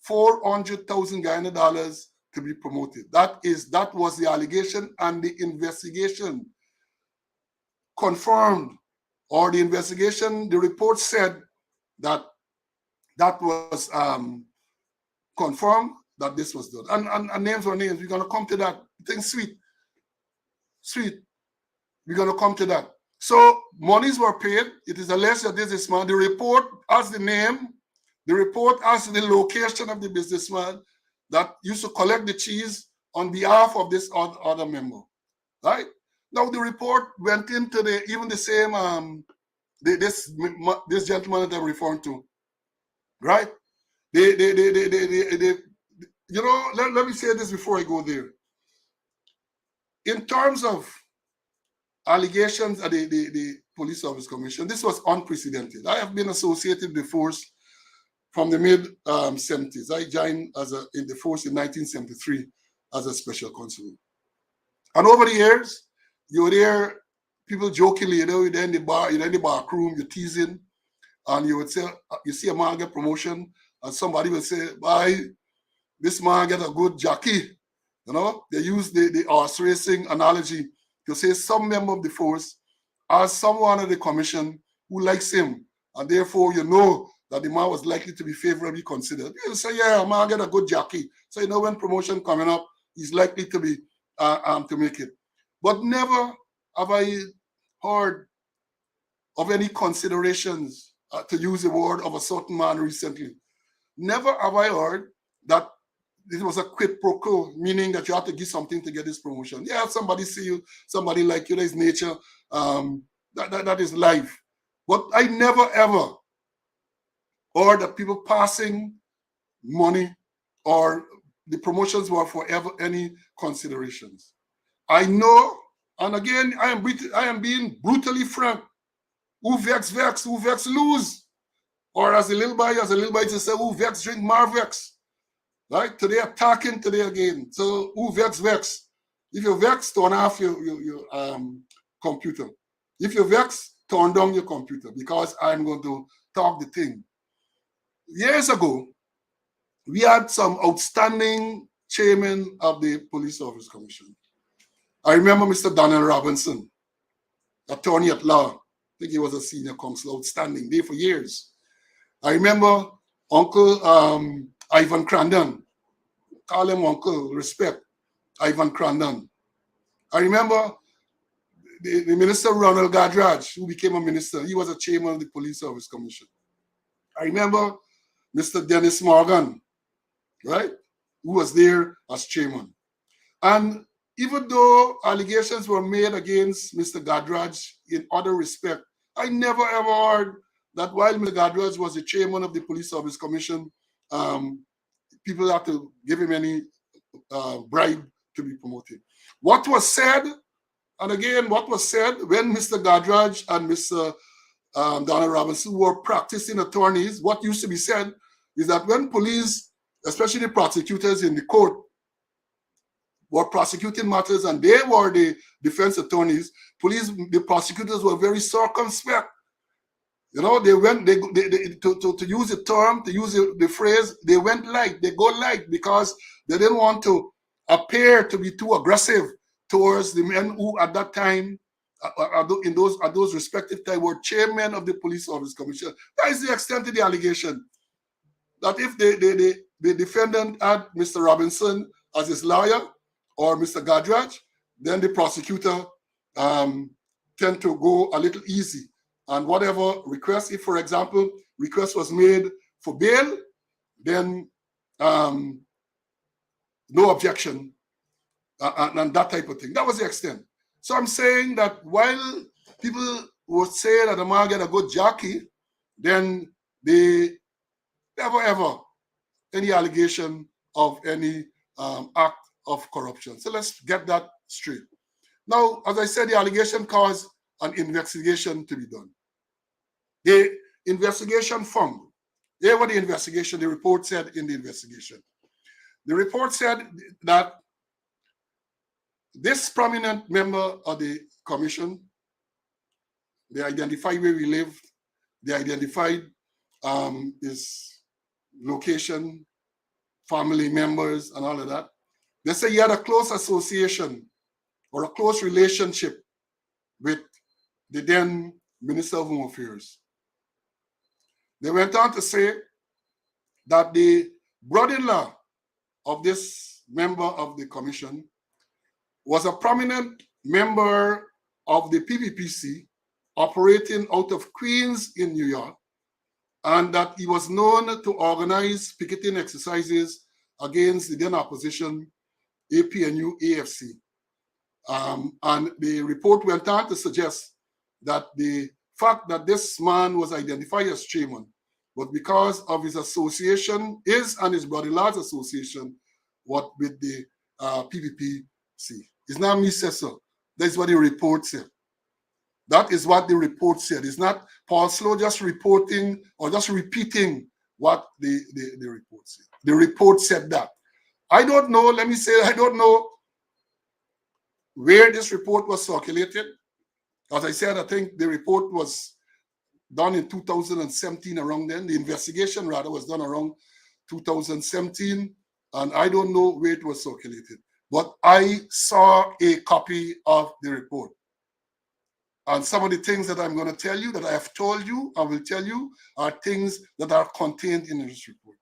400,000 Guyana dollars to be promoted. That was the allegation, and the investigation confirmed, or the investigation, the report said that was confirmed that this was done. And names are names. We're going to come to that. Things sweet. We're going to come to that. So monies were paid. It is alleged that this is man. The report has the name. The report has the location of the businessman that used to collect the cheese on behalf of this other member. Right? Now the report went into even the same this gentleman that I'm referring to. Right? Let me say this before I go there. In terms of allegations at the Police Service Commission, this was unprecedented. I have been associated with the force from the mid-70s. I joined in the force in 1973 as a special constable. And over the years, you would hear people jokingly, you're in the bar, you're in the back room, you're teasing, and you would say, you see a man get promotion, and somebody will say, "Bye, this man get a good jockey." They use the horse racing analogy to say some member of the force as someone of the commission who likes him, and therefore that the man was likely to be favorably considered. You'll say, "Yeah, a man get a good jockey." So when promotion coming up, he's likely to be to make it. But never have I heard of any considerations, to use the word, of a certain man recently. Never have I heard that it was a quid pro quo, meaning that you have to give something to get this promotion. Yeah, somebody see you, somebody like you, that is nature, that is life. But I never ever heard that people passing money or the promotions were for ever any considerations. I know, and again, I am being brutally frank. Who vex, who vex lose. Or as a little boy to say, who vex drink Marvex. Right? Today attacking, today again. So who vex? If you vex, turn off your computer. If you vex, turn down your computer, because I'm going to talk the thing. Years ago, we had some outstanding chairman of the Police Service Commission. I remember Mr. Donald Robinson, attorney at law. I think he was a senior counsel, outstanding, there for years. I remember Uncle Ivan Crandon. Call him uncle, respect. Ivan Crandon. I remember the Minister Ronald Gadraj, who became a minister. He was a chairman of the Police Service Commission. I remember Mr. Dennis Morgan, right, who was there as chairman. And even though allegations were made against Mr. Gadraj in other respect, I never ever heard that while Mr. Gadraj was the chairman of the Police Service Commission, people had to give him any bribe to be promoted. What was said, and again, what was said when Mr. Gadraj and Mr. Donald Robinson were practicing attorneys, what used to be said is that when police, especially the prosecutors in the court, were prosecuting matters and they were the defense attorneys, the prosecutors were very circumspect. They went, to use the term, to use the phrase, they go light, because they didn't want to appear to be too aggressive towards the men who at that time, at those respective times, were chairmen of the Police Service Commission. That is the extent of the allegation. That if the defendant had Mr. Robinson as his lawyer or Mr. Gadraj, then the prosecutor tend to go a little easy and whatever request, if, for example, request was made for bail, then no objection, and that type of thing. That was the extent. So I'm saying that while people would say that the man get a good jockey, then they never ever any allegation of any act of corruption. So let's get that straight. Now, as I said, the allegation caused an investigation to be done. The investigation found, here what the investigation, the report said in the investigation. The report said that this prominent member of the commission, they identified where he lived, they identified his location, family members, and all of that. They say he had a close association or a close relationship with the then Minister of Home Affairs. They went on to say that the brother-in-law of this member of the commission was a prominent member of the PPPC operating out of Queens in New York, and that he was known to organize picketing exercises against the then opposition APNU AFC. And the report went on to suggest that the fact that this man was identified as chairman was because of his association, his and his brother-in-law's association with the PPPC. It's not me say so. That's what the report said. That is what the report said. It's not Paul Slow just reporting or just repeating what the report said. The report said that. I don't know, let me say, I don't know where this report was circulated. As I said, I think the report was done in 2017 around then. The investigation rather was done around 2017, and I don't know where it was circulated. But I saw a copy of the report. And some of the things that I'm going to tell you, that I have told you, I will tell you, are things that are contained in this report.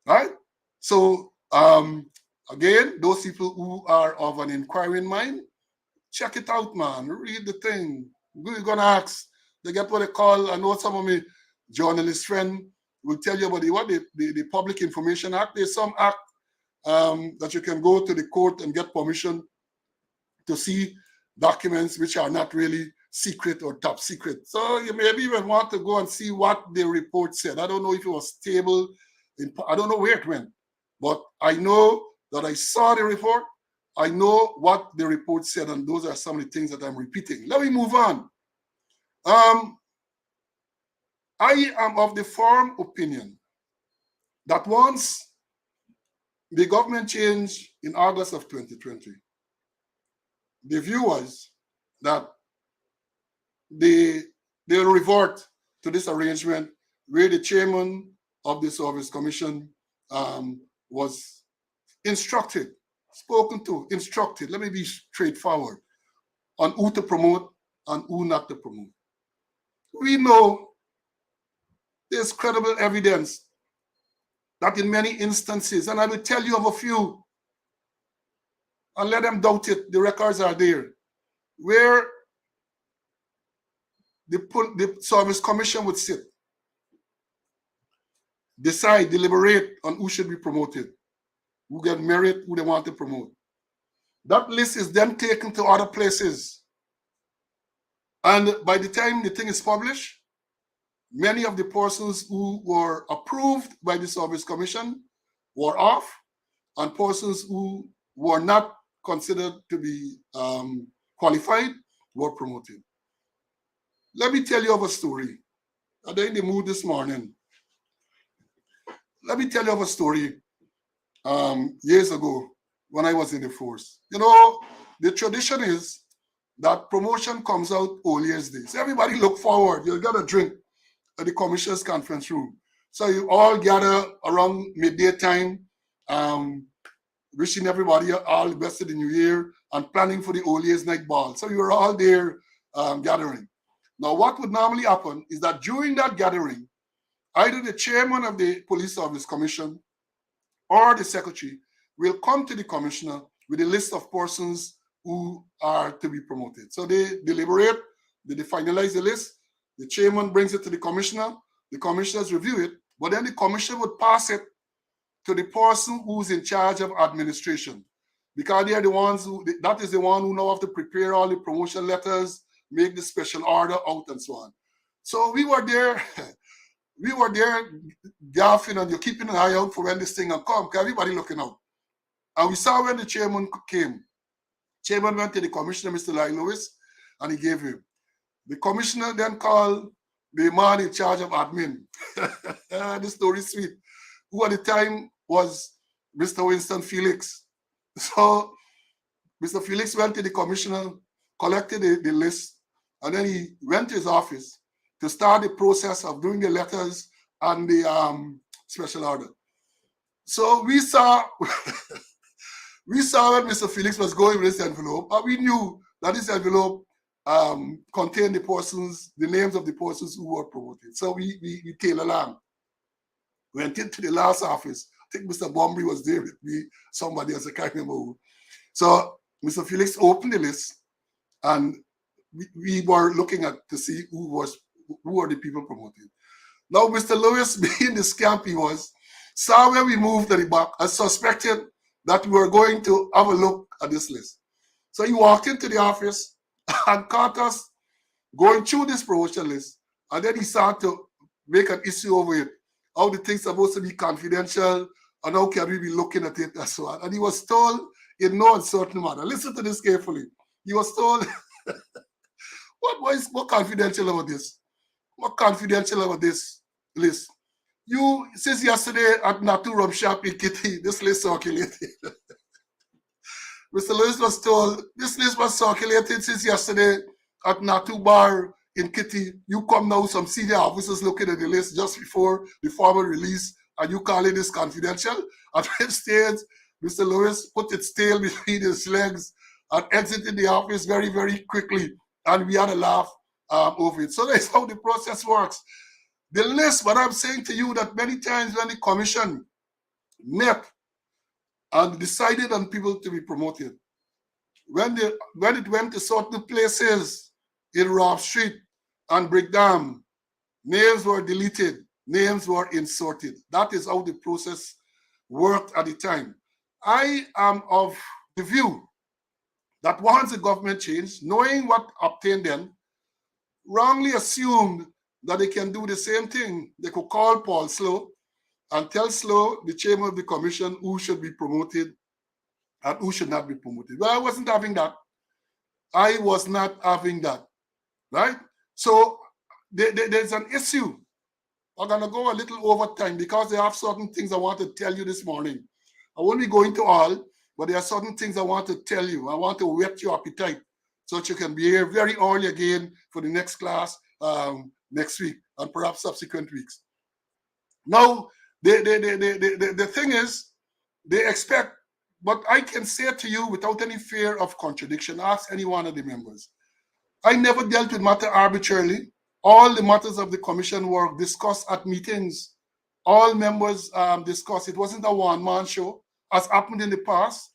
Right? So, again, those people who are of an inquiring mind, check it out, man. Read the thing. You're going to ask. They get what they call, I know some of my journalist friend will tell you about the Public Information Act. There's some act that you can go to the court and get permission to see documents which are not really secret or top secret. So you maybe even want to go and see what the report said. I don't know if it was stable. I don't know where it went. But I know that I saw the report. I know what the report said, and those are some of the things that I'm repeating. Let me move on. I am of the firm opinion that once the government changed in August of 2020, the view was that they'll revert to this arrangement where the chairman of the Service Commission was instructed, spoken to, instructed, let me be straightforward, on who to promote and who not to promote. We know there's credible evidence that in many instances, and I will tell you of a few, and let them doubt it, the records are there, where the Service Commission would sit, decide, deliberate on who should be promoted, who get merit, who they want to promote. That list is then taken to other places. And by the time the thing is published, many of the persons who were approved by the Service Commission were off, and persons who were not considered to be qualified were promoted. Let me tell you of a story. I'm in the mood this morning. Let me tell you of a story years ago when I was in the force. You know, the tradition is that promotion comes out All Year's Day. So everybody look forward. You'll get a drink at the commissioner's conference room. So you all gather around midday time, wishing everybody all the best of the new year and planning for the All Year's Night Ball. So you're all there gathering. Now, what would normally happen is that during that gathering, either the chairman of the Police Service Commission or the secretary will come to the commissioner with a list of persons who are to be promoted. So they deliberate, they finalize the list, The chairman brings it to the commissioners review it, but then the commissioner would pass it to the person who's in charge of administration, because they are the ones that is the one who know how to prepare all the promotion letters, make the special order out and so on. So we were there, gaffing, and you're keeping an eye out for when this thing will come, because everybody looking out. And we saw when the chairman came. Chairman went to the commissioner, Mr. Lai Lewis, and he gave him. The commissioner then called the man in charge of admin. This story is sweet. Who at the time was Mr. Winston Felix. So Mr. Felix went to the commissioner, collected the list, and then he went to his office to start the process of doing the letters and the special order. So we saw when Mr. Felix was going with this envelope, and we knew that this envelope contained the names of the persons who were promoted. So we tailed along. Went into the last office. I think Mr. Bombry was there with me, somebody else, I can't remember who. So Mr. Felix opened the list, and we were looking to see who were the people promoted. Now, Mr. Lewis, being the scamp he was, saw when we moved to the back and suspected that we were going to have a look at this list. So he walked into the office and caught us going through this promotion list, and then he started to make an issue over it. How the things are supposed to be confidential, and how can we be looking at it and so on. And he was told in no uncertain manner. Listen to this carefully. He was told, what confidential about this? What confidential about this list? You, since yesterday at Natu Rum Shop in Kitty, this list circulated. Mr. Lewis was told, this list was circulated since yesterday at Natu Bar in Kitty. You come now, some senior officers looking at the list just before the formal release, and you call it this confidential. At which stage, Mr. Lewis put its tail between his legs and exited the office very, very quickly. And we had a laugh over it. So that's how the process works. The list, what I'm saying to you, that many times when the commission met and decided on people to be promoted, when it went to certain places in Rob Street and Brickdam, names were deleted, names were inserted. That is how the process worked at the time. I am of the view that once the government changed, knowing what obtained then, wrongly assumed that they can do the same thing. They could call Paul Slow and tell Slow, the chairman of the commission, who should be promoted and who should not be promoted. Well, I wasn't having that. I was not having that, right? So there's an issue. I'm going to go a little over time because there are certain things I want to tell you this morning. I won't be going to all, but there are certain things I want to tell you. I want to whet your appetite so that you can be here very early again for the next class next week and perhaps subsequent weeks. Now, the thing is, they expect, but I can say to you without any fear of contradiction, ask any one of the members. I never dealt with matter arbitrarily. All the matters of the commission were discussed at meetings. All members discussed. It wasn't a one-man show, as happened in the past.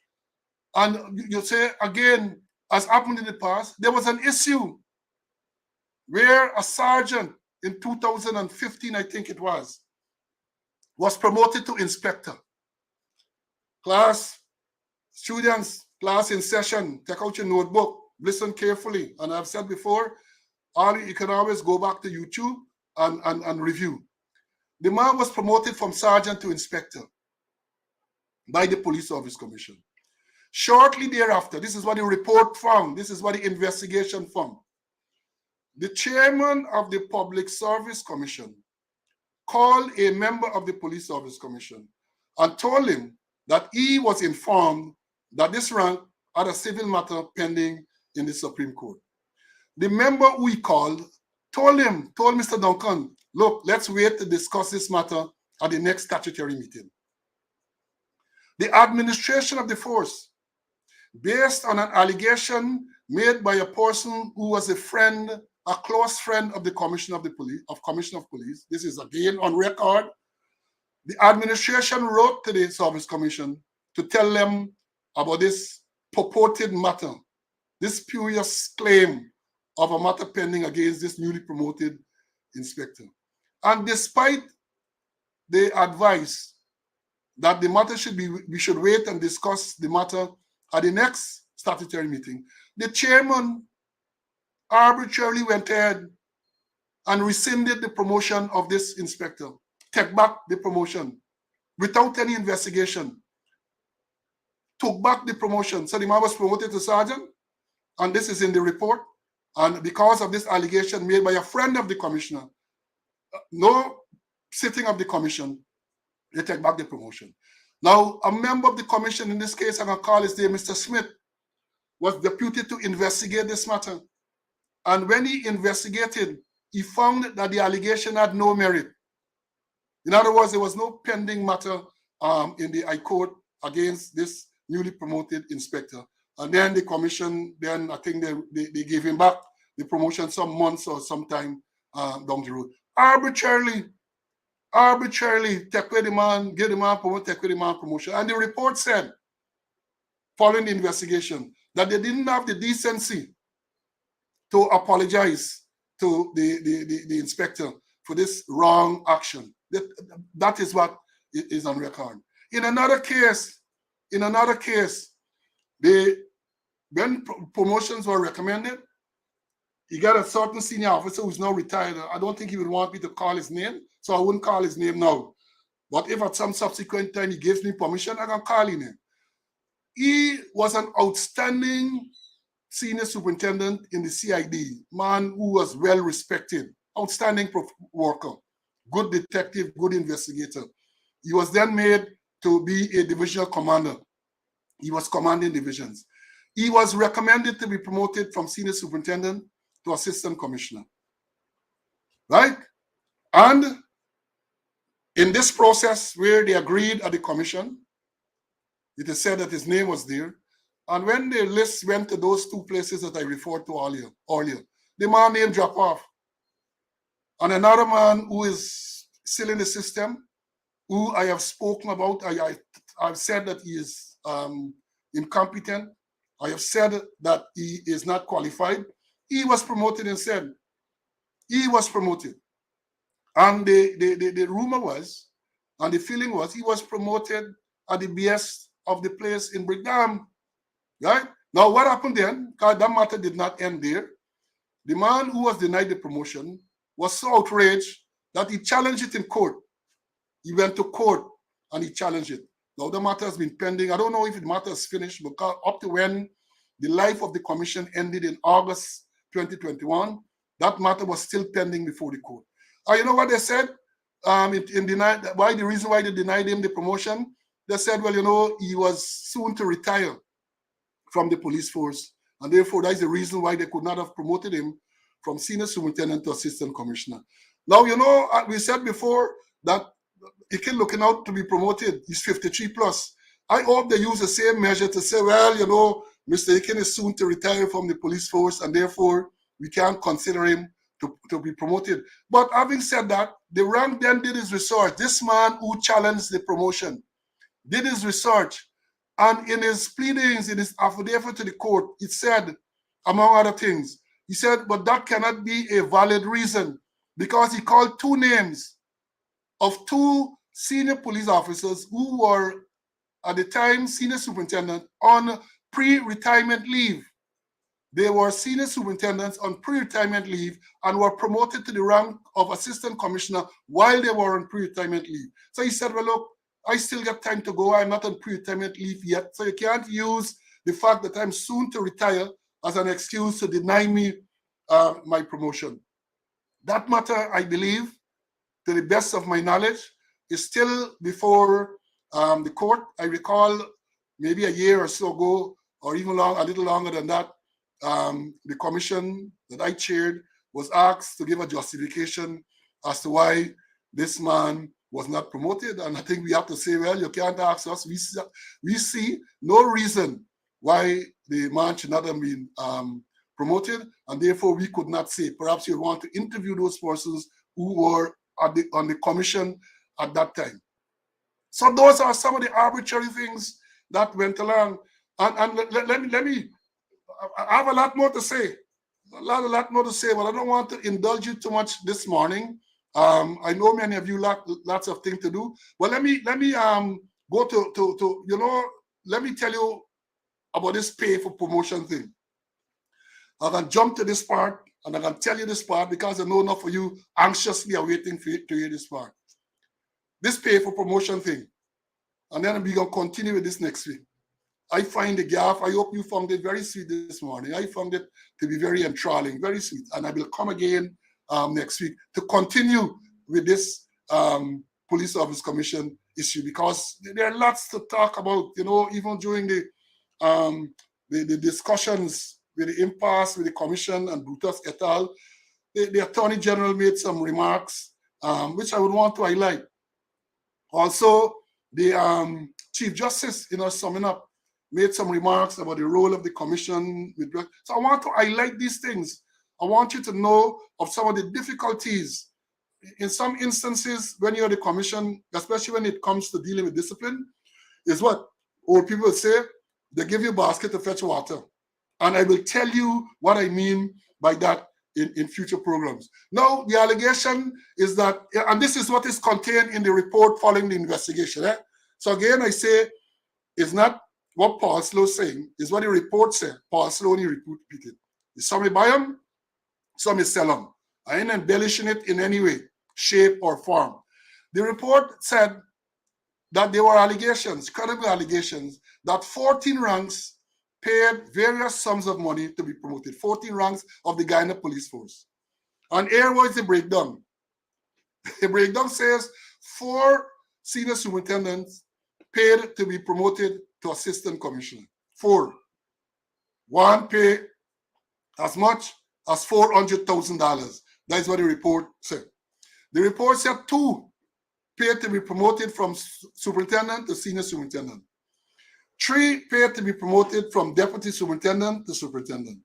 And you say, again, as happened in the past, there was an issue where a sergeant in 2015, I think it was promoted to inspector. Class, students, class in session, take out your notebook, listen carefully. And I've said before, you can always go back to YouTube and review. The man was promoted from sergeant to inspector by the Police Service Commission. Shortly thereafter, this is what the report found, this is what the investigation found. The chairman of the Public Service Commission called a member of the Police Service Commission and told him that he was informed that this rank had a civil matter pending in the Supreme Court. The member we called told Mr. Duncan, look, let's wait to discuss this matter at the next statutory meeting. The administration of the force, based on an allegation made by a person who was a close friend of the Commissioner of Police, this is again on record, the administration wrote to the Service Commission to tell them about this purported matter, this spurious claim of a matter pending against this newly promoted inspector. And despite the advice that the matter we should wait and discuss the matter at the next statutory meeting, the chairman arbitrarily went ahead and rescinded the promotion of this inspector, take back the promotion without any investigation, took back the promotion. So the man was promoted to sergeant, and this is in the report. And because of this allegation made by a friend of the commissioner, no sitting of the commission, they take back the promotion. Now, a member of the commission, in this case, I'm going to call his name Mr. Smith, was deputed to investigate this matter. And when he investigated, he found that the allegation had no merit. In other words, there was no pending matter in the High Court against this newly promoted inspector. And then the commission, then I think they gave him back the promotion some months or some time down the road. Arbitrarily take away the man, give the man promotion, take away the man promotion. And the report said, following the investigation, that they didn't have the decency to apologize to the inspector for this wrong action. That is what is on record. In another case, when promotions were recommended, he got a certain senior officer who's now retired. I don't think he would want me to call his name, so I wouldn't call his name now. But if at some subsequent time he gives me permission, I can call his name. He was an outstanding senior superintendent in the CID, man who was well respected, outstanding worker, good detective, good investigator. He was then made to be a divisional commander. He was commanding divisions. He was recommended to be promoted from senior superintendent to assistant commissioner, right? And in this process where they agreed at the commission, it is said that his name was there. And when the list went to those two places that I referred to earlier, the man name dropped off. And another man who is still in the system, who I have spoken about, I've said that he is incompetent. I have said that he is not qualified. He was promoted instead. He was promoted. And the rumor was, and the feeling was, he was promoted at the behest of the place in Brigham. Right? Now, what happened then? Because that matter did not end there. The man who was denied the promotion was so outraged that he challenged it in court. He went to court and he challenged it. Now, the matter has been pending. I don't know if the matter is finished, because up to when the life of the commission ended in August 2021, that matter was still pending before the court. You know what they said? The reason why they denied him the promotion? They said, well, you know, he was soon to retire from the police force, and therefore that is the reason why they could not have promoted him from senior superintendent to assistant commissioner. Now, you know, we said before that he can looking out to be promoted. He's 53 plus. I hope they use the same measure to say, well, you know, Mr. Iken is soon to retire from the police force, and therefore we can't consider him to be promoted. But having said that, the rank then did his research. This man who challenged the promotion did his research. And in his pleadings, in his affidavit to the court, it said, among other things, he said, but that cannot be a valid reason, because he called two names of two senior police officers who were, at the time, senior superintendent on pre-retirement leave. They were senior superintendents on pre-retirement leave and were promoted to the rank of assistant commissioner while they were on pre-retirement leave. So he said, well, look, I still got time to go. I'm not on pre-retirement leave yet. So you can't use the fact that I'm soon to retire as an excuse to deny me my promotion. That matter, I believe, to the best of my knowledge, is still before the court. I recall maybe a year or so ago, or even a little longer than that, the commission that I chaired was asked to give a justification as to why this man was not promoted. And I think we have to say, well, you can't ask us. We see no reason why the man should not have been promoted, and therefore we could not say. Perhaps you want to interview those persons who were on the commission at that time. So those are some of the arbitrary things that went along. And let me, I have a lot more to say. A lot more to say, but I don't want to indulge you too much this morning. I know many of you lots of things to do, but let me go to let me tell you about this pay for promotion thing. I'm gonna jump to this part and I'm gonna tell you this part because I know enough of you anxiously are waiting for you to hear this part. This pay for promotion thing, and then we're gonna continue with this next week. I find the gap. I hope you found it very sweet this morning. I found it to be very enthralling, very sweet. And I will come again next week to continue with this Police Service Commission issue because there are lots to talk about, even during the discussions with the impasse with the commission and Brutus et al. The Attorney General made some remarks, which I would want to highlight. Also, the Chief Justice, summing up, made some remarks about the role of the commission. So I want to highlight these things. I want you to know of some of the difficulties. In some instances, when you're the commission, especially when it comes to dealing with discipline, is what old people say, they give you a basket to fetch water. And I will tell you what I mean by that in future programs. Now, the allegation is that, and this is what is contained in the report following the investigation. So again, I say, it's not what Paul Slow is saying, is what the report said. Paul Slow only repeated. Some may buy them, some may sell them. I ain't embellishing it in any way, shape, or form. The report said that there were allegations, credible allegations, that 14 ranks paid various sums of money to be promoted, 14 ranks of the Guyana police force. And here was the breakdown. The breakdown says 4 senior superintendents paid to be promoted to assistant commissioner. 4. One paid as much as $400,000. That is what the report said. The report said 2 paid to be promoted from superintendent to senior superintendent. 3 paid to be promoted from deputy superintendent to superintendent.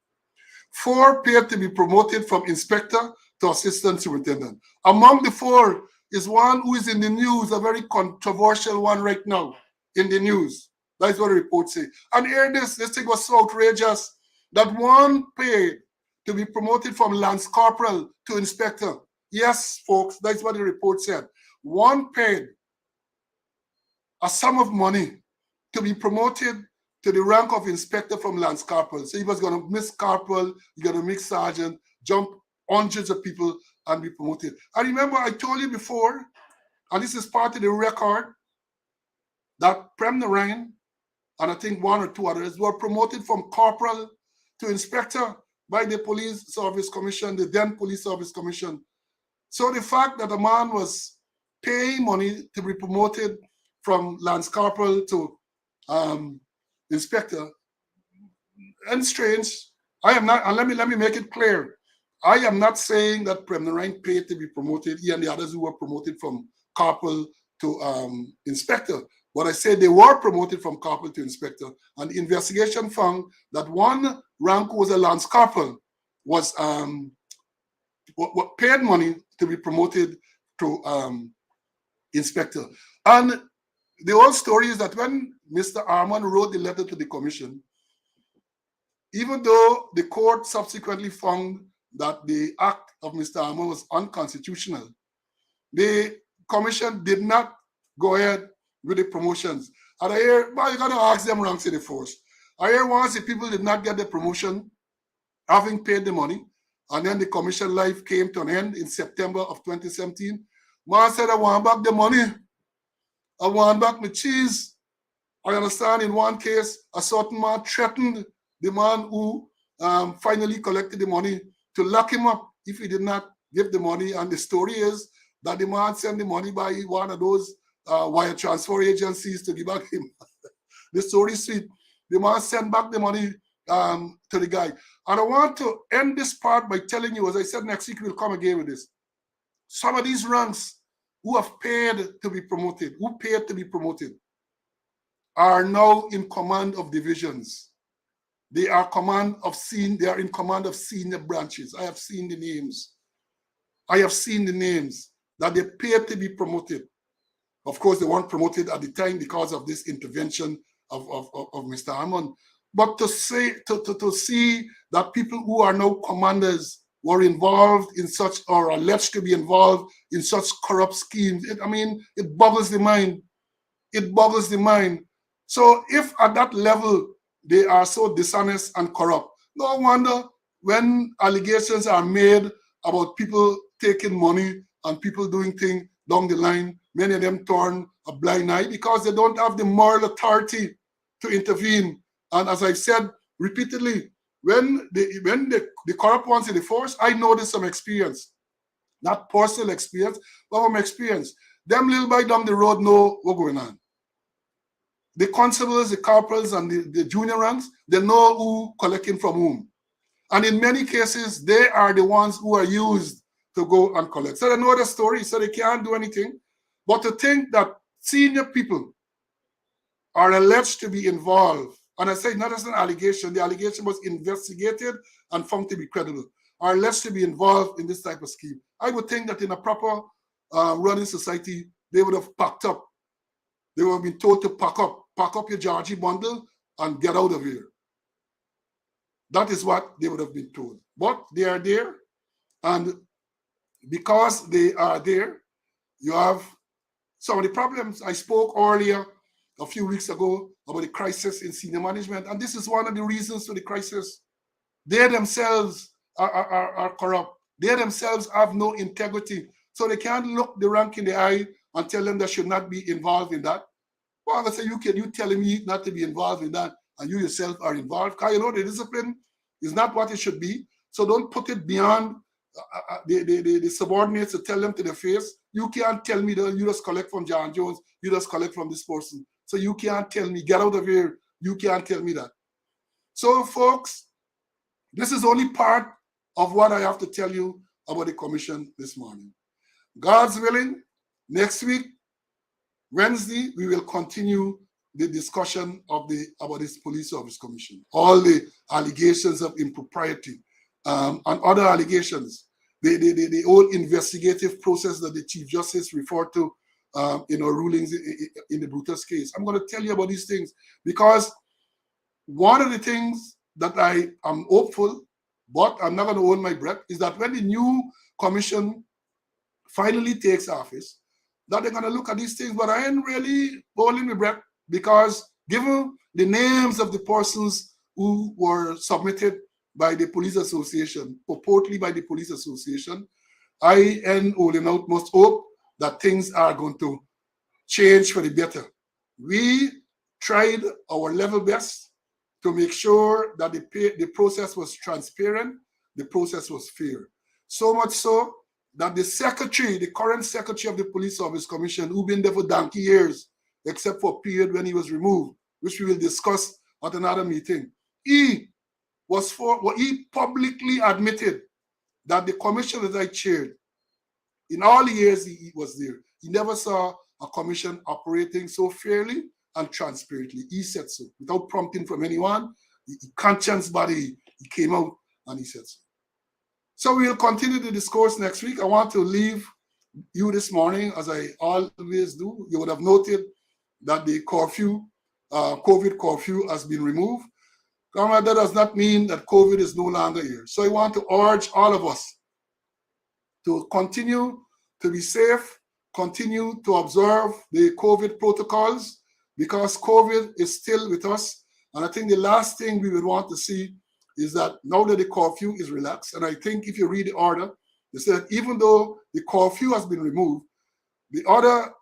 4 paid to be promoted from inspector to assistant superintendent. Among the 4 is one who is in the news, a very controversial one right now in the news. That's what the report says. And here this thing was so outrageous that one paid to be promoted from lance corporal to inspector. Yes, folks, that's what the report said. One paid a sum of money to be promoted to the rank of inspector from lance corporal. So he was going to miss corporal, he's going to miss sergeant, jump hundreds of people and be promoted. I remember I told you before, and this is part of the record, that Prem Narayan and I think 1 or 2 others were promoted from corporal to inspector by the Police Service Commission, the then Police Service Commission. So the fact that a man was paying money to be promoted from lance corporal to inspector, and strange. I am not, and let me make it clear. I am not saying that Prem Narayan paid to be promoted, he and the others who were promoted from corporal to inspector. But I said they were promoted from corporal to inspector, and the investigation found that one rank who was a lance corporal was paid money to be promoted to inspector. And the whole story is that when Mr. Armand wrote the letter to the commission, even though the court subsequently found that the act of Mr. Armand was unconstitutional, the commission did not go ahead with the promotions. And I hear, well, you got to ask them ranks in the force. I hear once the people did not get the promotion, having paid the money, and then the commission life came to an end in September of 2017. Man said, I want back the money. I want back my cheese. I understand in one case, a certain man threatened the man who finally collected the money to lock him up if he did not give the money. And the story is that the man sent the money by one of those wire transfer agencies to give back him. The story is sweet. The man sent back the money to the guy. And I want to end this part by telling you, as I said, next week we'll come again with this. Some of these ranks who have paid to be promoted, are now in command of divisions. They are in command of senior branches. I have seen the names. That they paid to be promoted. Of course, they weren't promoted at the time because of this intervention of Mr. Hammond. But to see that people who are now commanders were involved in such, or alleged to be involved in such corrupt schemes, it boggles the mind. It boggles the mind. So if at that level they are so dishonest and corrupt, no wonder when allegations are made about people taking money and people doing things down the line, many of them turn a blind eye because they don't have the moral authority to intervene. And as I've said repeatedly, when the corrupt ones in the force, I know this from experience, not personal experience, but from experience. Them little boy down the road know what's going on. The constables, the corporals, and the junior ranks, they know who collecting from whom. And in many cases, they are the ones who are used to go and collect. So they know the story, so they can't do anything. But to think that senior people are alleged to be involved, and I say not as an allegation, the allegation was investigated and found to be credible, are alleged to be involved in this type of scheme. I would think that in a proper running society, they would have packed up. They would have been told to pack up your Georgie bundle and get out of here. That is what they would have been told. But they are there, and because they are there, you have some of the problems. I spoke earlier a few weeks ago about the crisis in senior management, and this is one of the reasons for the crisis. They themselves are corrupt. They themselves have no integrity, so they can't look the rank in the eye and tell them they should not be involved in that. Well, I say, you telling me not to be involved in that, and you yourself are involved, because you know the discipline is not what it should be. So don't put it beyond the subordinates to tell them to their face. You can't tell me that you just collect from John Jones, you just collect from this person. So you can't tell me, get out of here. You can't tell me that. So folks, this is only part of what I have to tell you about the commission this morning. God's willing, next week, Wednesday, we will continue the discussion of about this police service commission, all the allegations of impropriety and other allegations, the whole investigative process that the Chief Justice referred to in our rulings in the Brutus case. I'm going to tell you about these things because one of the things that I am hopeful, but I'm not going to hold my breath, is that when the new commission finally takes office, that they're going to look at these things. But I ain't really holding my breath because given the names of the persons who were submitted by the police association, purportedly by the police association, I am holding out most hope that things are going to change for the better. We tried our level best to make sure that the process was transparent, the process was fair. So much so that the secretary, the current secretary of the Police Service Commission, who's been there for donkey years, except for a period when he was removed, which we will discuss at another meeting, he publicly admitted that the commission that I chaired, in all the years he was there, he never saw a commission operating so fairly and transparently. He said so, without prompting from anyone. The conscience body, he came out and he said so. So we'll continue the discourse next week. I want to leave you this morning, as I always do. You would have noted that the curfew, COVID curfew, has been removed. That does not mean that COVID is no longer here. So I want to urge all of us to continue to be safe, continue to observe the COVID protocols, because COVID is still with us. And I think the last thing we would want to see is that now that the curfew is relaxed, and I think if you read the order, they said even though the curfew has been removed, the other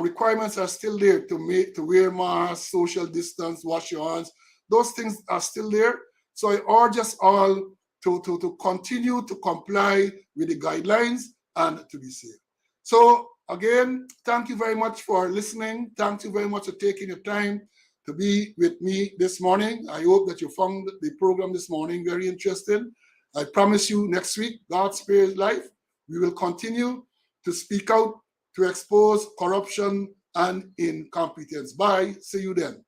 requirements are still there to wear masks, social distance, wash your hands. Those things are still there. So I urge us all to continue to comply with the guidelines and to be safe. So again, thank you very much for listening. Thank you very much for taking your time to be with me this morning. I hope that you found the program this morning very interesting. I promise you next week, God spares life, we will continue to speak out to expose corruption and incompetence. Bye. See you then.